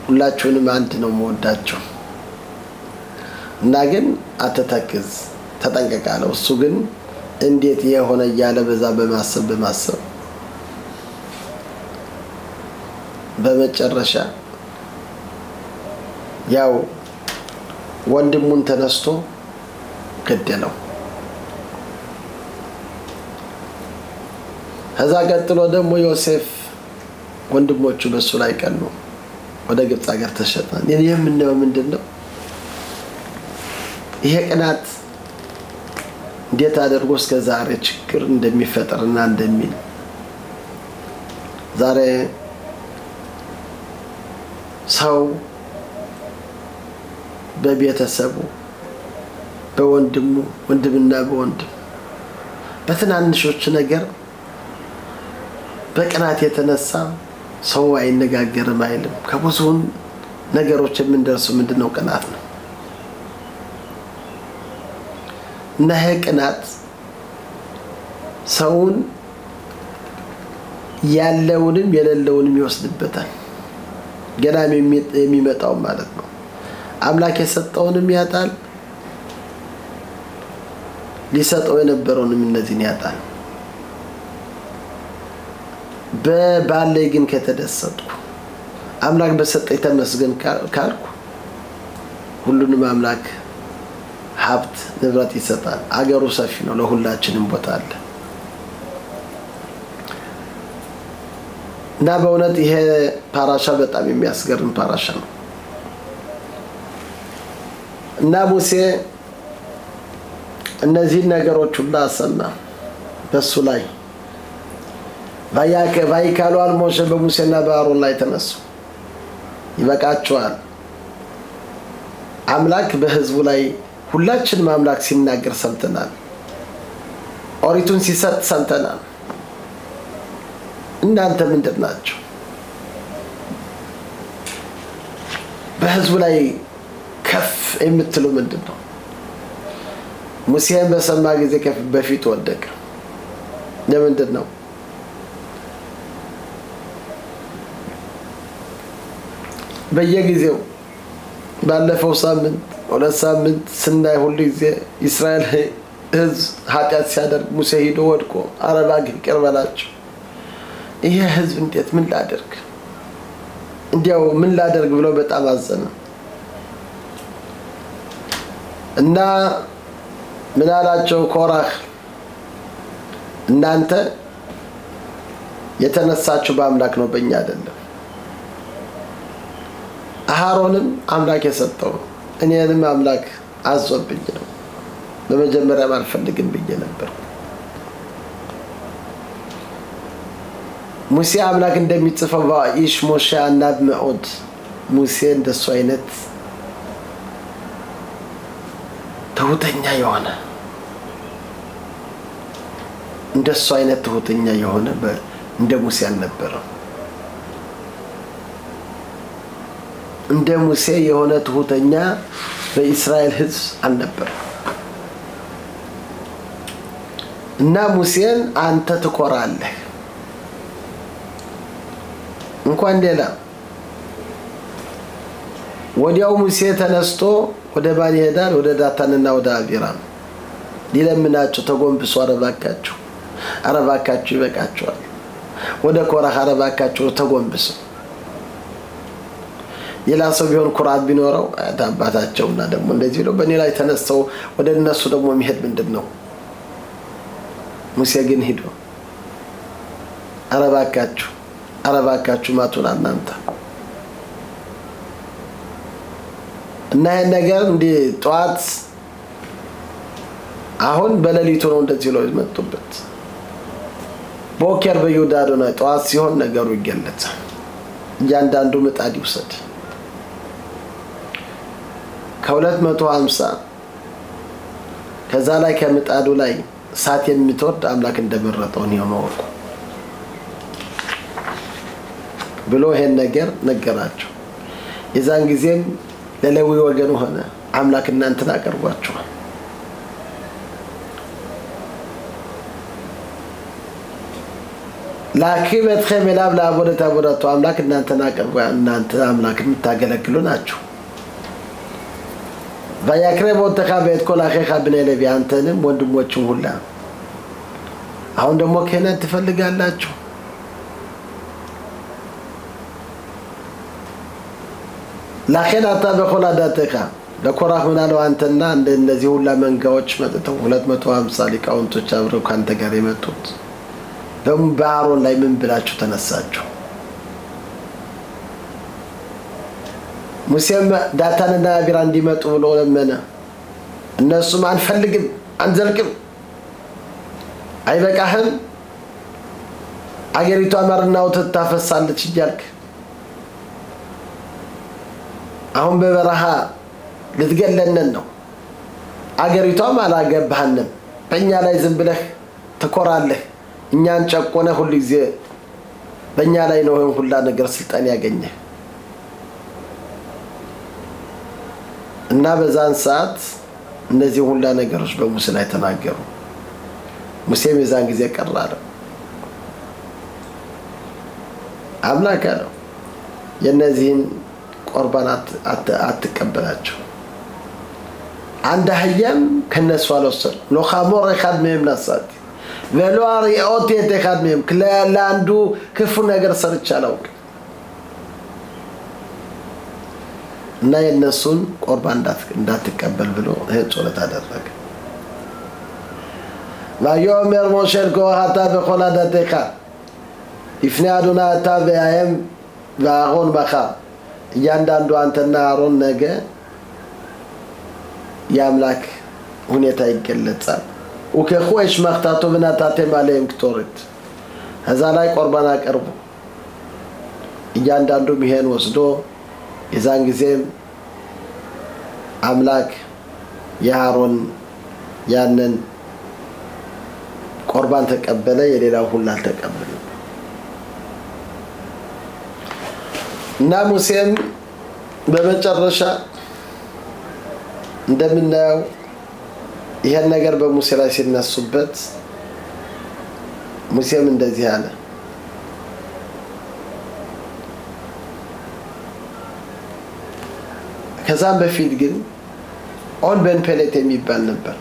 ሁላችሁንም አንድ ነው የምወዳችሁ እና ግን አትተክዝ ተጠንቀቅ አለው። እሱ ግን እንዴት የሆነ ያለ በዛ በማሰብ በመጨረሻ ያው ወንድሙን ተነስቶ ገደለው። ከዛ ቀጥሎ ደግሞ ዮሴፍ ወንድሞቹ በሱ ላይ ቀኑ፣ ወደ ግብጽ ሀገር ተሸጠ። የምንለው ምንድነው? ይሄ ቅናት እንዴት አድርጎ እስከ ዛሬ ችግር እንደሚፈጠርና እንደሚል ዛሬ ሰው በቤተሰቡ በወንድሙ ወንድምና በወንድም በትናንሾች ነገር በቅናት የተነሳ ሰው አይነጋገርም አይልም። ከብዙ ነገሮች የምንደርሱ ምንድነው? ቅናት ነው። እና ይሄ ቅናት ሰውን ያለውንም የሌለውንም ይወስድበታል። ገና የሚመጣው ማለት ነው። አምላክ የሰጠውንም ያጣል፣ ሊሰጠው የነበረውንም እነዚህን ያጣል። በባለይ ግን ከተደሰትኩ አምላክ በሰጠኝ ተመስገን ካልኩ ሁሉንም አምላክ ሀብት ንብረት ይሰጣል። አገሩ ሰፊ ነው፣ ለሁላችንም ቦታ አለ። እና በእውነት ይሄ ፓራሻ በጣም የሚያስገርም ፓራሻ ነው እና ሙሴ እነዚህ ነገሮች ሁሉ አሰማ በሱ ላይ ባይካሉ አልሞሸ በሙሴና በአሮን ላይ ተነሱ ይበቃቸዋል አምላክ በህዝቡ ላይ ሁላችንም አምላክ ሲናገር ሰምተናል ኦሪቱን ሲሰጥ ሰምተናል እናንተ ምንድን ናችሁ በህዝቡ ላይ ከፍ የምትሉ ምንድነው ሙሴን በሰማ ጊዜ ከፍ በፊት ወደቀ ለምንድነው በየጊዜው ባለፈው ሳምንት ወደ ሳምንት ስናይ ሁሉ ጊዜ እስራኤል ህዝብ ኃጢአት ሲያደርግ ሙሴ ሄዶ ወድቆ አረባግ ይቀርበላቸው ይሄ ህዝብ እንዴት ምን ላደርግ እንዲያው ምን ላደርግ ብሎ በጣም አዘነ እና ምን አላቸው ኮራህ እናንተ የተነሳችሁ በአምላክ ነው በእኛ አይደለም አሮንም አምላክ የሰጠው እኔንም አምላክ አዞብኝ ነው በመጀመሪያ ማልፈልግም ብዬ ነበር ሙሴ አምላክ እንደሚጽፈው ባይሽ ሞሼ አናብ መዑድ ሙሴ እንደሱ አይነት ትሁተኛ የሆነ እንደሱ አይነት ትሁተኛ የሆነ እንደ ሙሴ አልነበረም እንደ ሙሴ የሆነ ትሁተኛ በእስራኤል ህዝብ አልነበረም እና ሙሴን አንተ ትኮራለህ እንኳን ሌላ ወዲያው ሙሴ ተነስቶ ወደ ባኒ ሄዳል ወደ ዳታንና ወደ አቢራም ሊለምናቸው ተጎንብሶ አረባካችሁ ይበቃቸዋል ወደ ኮራህ አረባካችሁ ተጎንብሶ የላሰው ቢሆን ኩራት ቢኖረው አባታቸውና ደግሞ እንደዚህ ነው በእኔ ላይ ተነስተው ወደ እነሱ ደግሞ የሚሄድ ምንድነው ሙሴ ግን ሄዶ አረባካችሁ ማቱን እናንተ እና ይሄ ነገር እንደ ጧት አሁን በሌሊቱ ነው እንደዚህ ነው የመጡበት ቦከር በይሁዳ ነው ጧት ሲሆን ነገሩ ይገለጻል እያንዳንዱ ምጣድ ይውሰድ ከ250 ከዛ ላይ ከምጣዱ ላይ ሳት የሚተወድ አምላክ እንደመረጠው ነው ብሎ ይሄን ነገር ነገራቸው የዛን ጊዜም ለሌዊ ወገን ሆነ አምላክ እናንተን አቀርቧቸዋል ላኪበትከም ለአብ ለአቦደታ ቦደታ አምላክ እናንተን አቀርቧ እናንተ አምላክን ታገለግሉ ናችሁ ባያክረቦት ተካበት ኮላኸ በኔ ለቢ አንተንም ወንድሞቹን ሁላ አሁን ደግሞ ከነን ትፈልጋላችሁ ላኸናታ በኮላዳተካ ለኮራህ ምናለው አንተና እንደዚህ ሁላ መንጋዎች መጥተው 250 ሊቃውንቶች አብረው ካንተ ጋር የመጡት በአሮን ላይ ምን ብላችሁ ተነሳችሁ ሙሴም ዳታንና አቢራ እንዲመጡ ብሎ ለመነ እነሱም አንፈልግም አንዘልቅም አይበቃህም አገሪቷ ማርናው ተታፈሳለች ይያልክ አሁን በበረሃ ልትገለነን ነው አገሪቷም አላገባህንም በእኛ ላይ ዝም ብለህ ተኮራለህ እኛን ጨቆነ ሁሉ ጊዜ በእኛ ላይ ነው ሁላ ነገር ስልጣን ያገኘ እና በዛን ሰዓት እነዚህ ሁላ ነገሮች በሙሴ ላይ ተናገሩ ሙሴም የዛን ጊዜ ቀራረ አምላክ አለው የነዚህን ቁርባናት አትቀበላቸው አንድ አህያም ከነሱ አልወሰድ ሎኻሞር ይካድ መምናሳት ቬሎአር ያኦት የተካድ መም ክላላንዱ ክፉ ነገር ሰርቻለው እና የነሱን ቁርባን እንዳትቀበል ብሎ ጾለት አደረገ vayomer Moshe kohaata becholadeteka ይፍኔ አዶና ታበያም ባሮን ባኻ እያንዳንዱ አንተና አሮን ነገ ያምላክ ሁኔታ ይገለጻል ወከخوሽ ማክታቶ በናታተ ማለም ክቶርት هذا لا قربان አቀርቡ እያንዳንዱ ይሄን ወስዶ የዛን ጊዜም አምላክ ያሮን ያንን ቁርባን ተቀበለ የሌላው ሁሉ አልተቀበለ እና ሙሴም በመጨረሻ እንደምናየው ይሄን ነገር በሙሴ ላይ ሲነሱበት ሙሴም እንደዚህ አለ ከዛም በፊት ግን ኦን በን ፔሌት የሚባል ነበር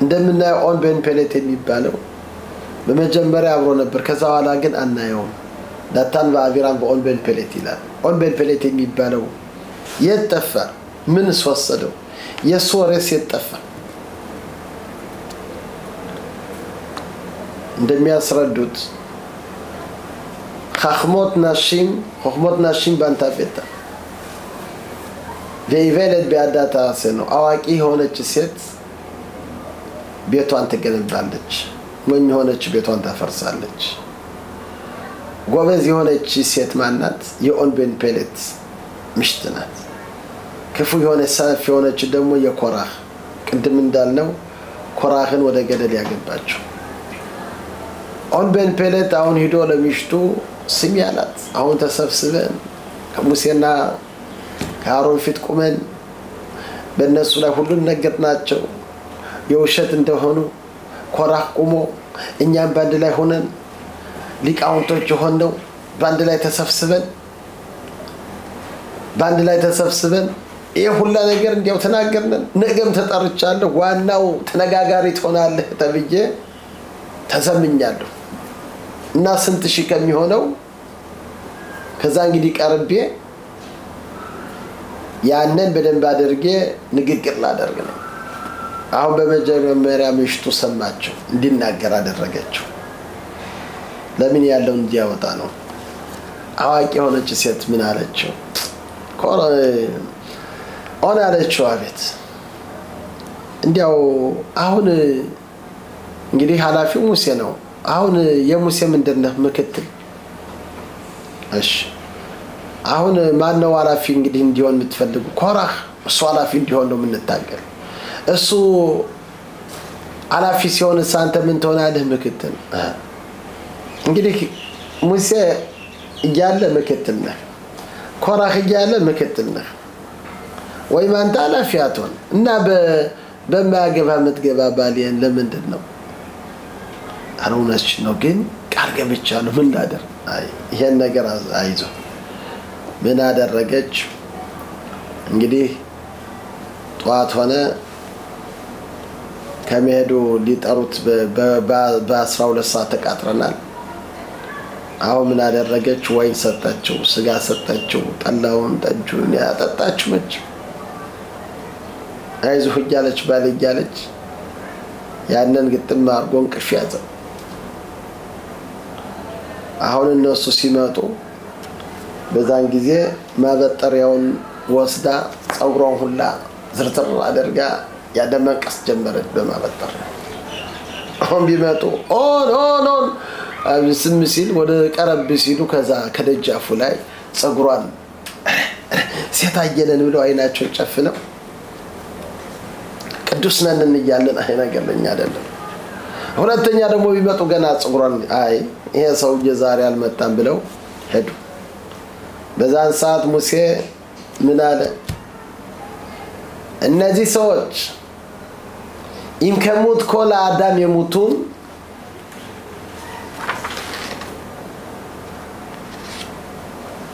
እንደምናየው ኦን በን ፔሌት የሚባለው በመጀመሪያ አብሮ ነበር ከዛ በኋላ ግን አናየው ዳታን ባቢራን በኦን በን ፔሌት ይላል ኦን በን ፔሌት የሚባለው የጠፋ ምን ወሰደው የሶሬስ የጠፋ እንደሚያስረዱት خخمot nashim ባንታቤታ ዘይቨለት ቢያዳታ ሰኖ አዋቂ ሆነች ሴት ቤቷን ትገነባለች ሞኝ ሆነች ቤቷን ታፈርሳለች ጎበዝ የሆነች ሴት ማናት የኦንቤን ፔሌት ምሽት ናት ክፉ የሆነ ሰፍ የሆነች ደግሞ የኮራህ ቅድም እንዳልነው ኮራህን ወደ ገደል ያገባቸው ኦንቤን ፔሌት አሁን ሄዶ ለሚሽቱ ስም ያላት አሁን ተሰብስበን ከሙሴና ከአሮን ፊት ቆመን በእነሱ ላይ ሁሉን ነገርናቸው የውሸት እንደሆኑ ኮራህ ቆሞ እኛም ባንድ ላይ ሆነን ሊቃውንቶች ሆነው ባንድ ላይ ተሰብስበን ይሄ ሁሉ ነገር እንዲያው ተናገርነን ነገም ተጠርቻለሁ ዋናው ተነጋጋሪ ትሆናለህ ተብዬ ተሰምኛለሁ እና ስንት ሺህ ከሚሆነው ከዛ እንግዲህ ቀርቤ ያንን በደንብ አድርጌ ንግግር ላደርግ ነው አሁን በመጀመሪያ ምሽቱ ሰማቸው እንዲናገር አደረገችው ለምን ያለው እንዲያወጣ ነው አዋቂ ሆነች ሴት ምን አለችው ኦን አለችው አቤት እንዲያው አሁን እንግዲህ ሐላፊው ሙሴ ነው አሁን የሙሴ ምንድነው ምክትል እሺ አሁን ማን ነው ሐላፊ እንግዲህ እንዲሆን የምትፈልጉ ኮራህ እሱ ሐላፊ እንዲሆን ነው የምንታገል እሱ ሐላፊ ሲሆን ሳንተ ምን ትሆናለህ ምክትል እንግዲህ ሙሴ እያለ ምክትል ነህ ኮራህ እያለ ምክትል ነህ ወይ ማን ሐላፊ አትሆን እና በማያገባ ምትገባ ባሊያን ለምንድን ነው አሮናች ነው ግን ቃል ገብቻለሁ ምን ላደር አይ ይሄን ነገር አይዞ ምን አደረገች እንግዲህ ጧት ሆነ ከመሄዱ ሊጠሩት በ12 ሰዓት ተቃጥረናል አሁን ምን አደረገች ወይን ሰጣቸው ስጋ ሰጣቸው ጠላውን ጠጁን ያጠጣችሁ መች አይዞህ እያለች ባልያለች ያንን ግጥም አርጎን ቅፍ ያዘው አሁን እነሱ ሲመጡ በዛን ጊዜ ማበጠሪያውን ወስዳ ጸጉሯን ሁላ ዝርዝር አድርጋ ያደመቀስ ጀመረች በማበጠር አሁን ቢመጡ ኦን አብስም ሲል ወደ ቀረብ ሲሉ ከዛ ከደጃፉ ላይ ጸጉሯን ሲታየለን ብለው አይናቸው ጨፍነው ቅዱስ ነን እያለን አይ ነገር ለኛ አይደለም ሁለተኛ ደግሞ ቢመጡ ገና ጸጉሯን አይ ይሄ ሰው ዛሬ አልመጣም ብለው ሄዱ በዛን ሰዓት ሙሴ ምን አለ እነዚህ ሰዎች ኢንከሙት ኮላ አዳም የሙቱን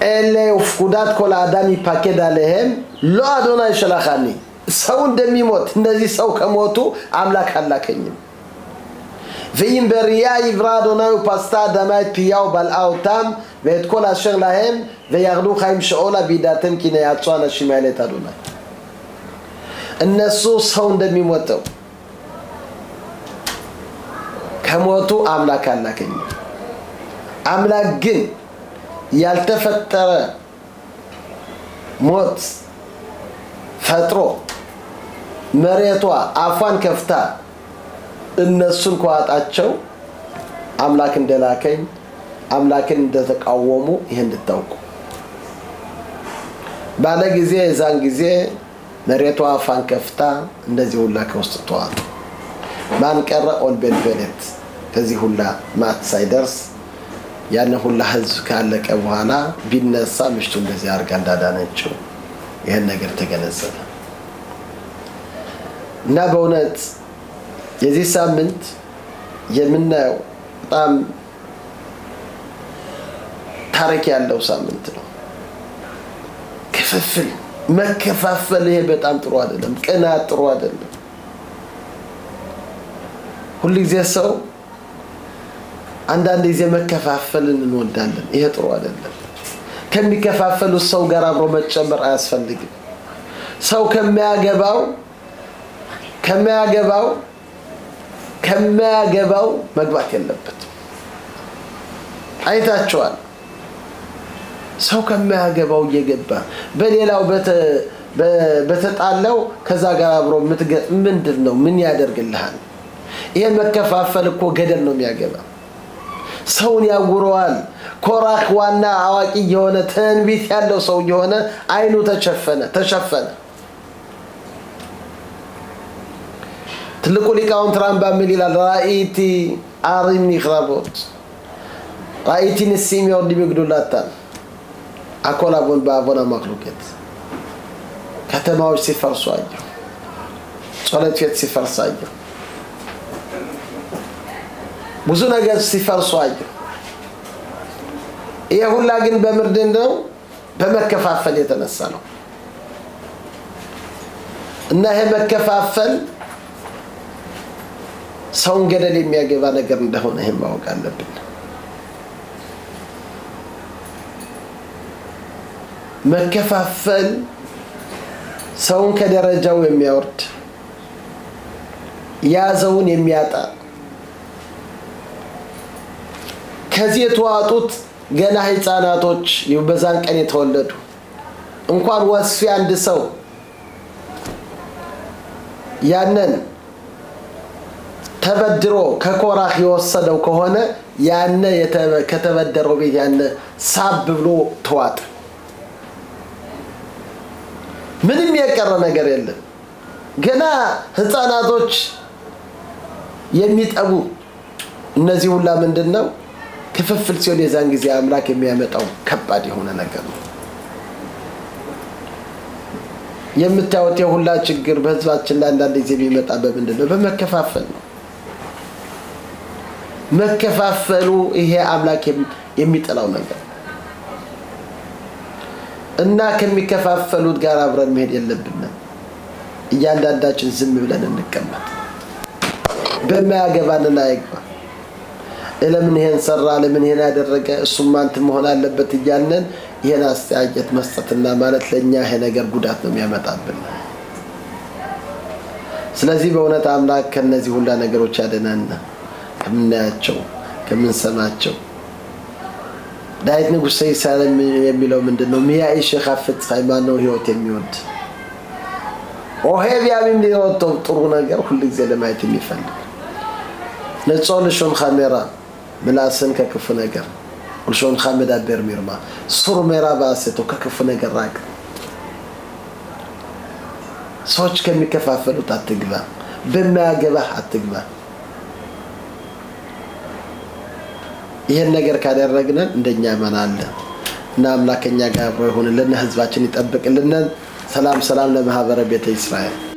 ኤሌ ፍቁዳት ኮላ አዳም ይፓኬድ አለህም ሎ አዶናይ ሸላኻኒ ሰው እንደሚሞት እነዚህ ሰው ከሞቱ አምላክ አላከኝም ואם בריאה יברא אדוני ופסתה אדמה את פיהו בלעה אותם ואת כל אשר להם וירדו חיים שאולה וידעתם כי נאצו אנשים האלה את אדוני እነሱ ሰው እንደሚሞተው ከሞቱ አምላክ አላከኝ አምላክ ግን ያልተፈጠረ ሞት ፈጥሮ መሬቷ አፏን ከፍታ እነሱን ከዋጣቸው አምላክ እንደላከኝ አምላክን እንደተቃወሙ ይሄን እንድታውቁ ባለ ጊዜ እዛን ጊዜ መሬቷ አፏን ከፍታ እንደዚህ ሁላ ከውስጥ ተዋጡ ማን ቀረ ኦልቤልቤለት ከዚህ ሁላ ማት ሳይደርስ ያን ሁላ ህዝብ ካለቀ በኋላ ቢነሳ ምሽቱ እንደዚህ አርጋ እንዳዳነችው ይሄን ነገር ተገነዘበ እና በእውነት የዚህ ሳምንት የምናየው በጣም ታሪክ ያለው ሳምንት ነው ክፍፍል መከፋፈል ይሄ በጣም ጥሩ አይደለም ቅናት ጥሩ አይደለም ሁሉ ጊዜ ሰው አንዳንድ ጊዜ መከፋፈልን እንወዳለን ይሄ ጥሩ አይደለም ከሚከፋፈሉ ሰው ጋር አብሮ መጨመር አያስፈልግም ሰው ከሚያገባው መግባት የለበትም አይታችኋል ሰው ከሚያገባው እየገባ በሌላው በተጣለው ከዛ ጋር አብሮ ምንድነው ምን ያደርግልሃል ይሄ መከፋፈል እኮ ገደል ነው የሚያገባ ሰውን ያውረዋል ኮራክ ዋና አዋቂ የሆነ ተንቢት ያለው ሰው የሆነ አይኑ ተሸፈነ ትልቁ ሊቃውን ትራምባ ሚላል ራኢቲ አሪም ይخربوት ራኢቲ ንሲም ይወድ ቢግዱላታ አኮላቦን ባቦና ማክሉከት ከተማዎች ሲፈርሱ አየሁ ጸሎት ቤት ሲፈርስ አየሁ ብዙ ነገር ሲፈርሱ አየሁ ይሄ ሁላ ግን በምርድነው በመከፋፈል የተነሳ ነው እና ይሄ መከፋፈል ሰውን ገደል የሚያገባ ነገር እንደሆነ ይሄን ማወቅ አለብን መከፋፈል ሰውን ከደረጃው የሚያወርድ ያዘውን የሚያጣ ከዚህ የተዋጡት ገና ህፃናቶች በዛን ቀን የተወለዱ እንኳን ወስፊ አንድ ሰው ያንን ተበድሮ ከኮራህ የወሰደው ከሆነ ያነ ከተበደረው ቤት ያነ ሳብ ብሎ ተዋጠ ምንም የቀረ ነገር የለም ገና ህፃናቶች የሚጠቡ እነዚህ ሁላ ምንድነው ክፍፍል ሲሆን የዛን ጊዜ አምላክ የሚያመጣው ከባድ የሆነ ነገር ነው የምታዩት የሁላ ችግር በህዝባችን ላይ አንዳንድ ጊዜ የሚመጣ በምንድነው በመከፋፈል ነው መከፋፈሉ ይሄ አምላክ የሚጠላው ነገር እና ከሚከፋፈሉት ጋር አብረን መሄድ የለብንም እያንዳንዳችን ዝም ብለን እንቀመጥ በማያገባን ላይግባ ለምን ይሄን ሰራ ለምን ይሄን ያደረገ እሱም አንተ መሆን አለበት እያልን ይሄን አስተያየት መስጠትና ማለት ለኛ ይሄ ነገር ጉዳት ነው የሚያመጣብን ስለዚህ በእውነት አምላክ ከነዚህ ሁላ ነገሮች ያደናና ከምናያቸው ከምንሰማቸው ዳዊት ንጉስ ሰለሞን የሚለው ምንድነው ሚያይሽ ኸፍት ሃይማኖት ህይወት የሚወድ ኦሄብ ያሚም ሊወጣው ጥሩ ነገር ሁሉ ጊዜ ለማየት የሚፈልግ ለጾልሽን ካሜራ ምላስን ከክፉ ነገር ሁሉን ካሜዳ በርሚርማ ሱር ሜራ ባሰቶ ከክፉ ነገር ራቅ ሰዎች ከሚከፋፈሉት አትግባ በማያገባ አትግባ ይሄን ነገር ካደረግን እንደኛ ማናለ እና አምላከኛ ጋር አብሮ ይሁንልን ህዝባችን ይጠብቅልን ሰላም ለማህበረ ቤተ እስራኤል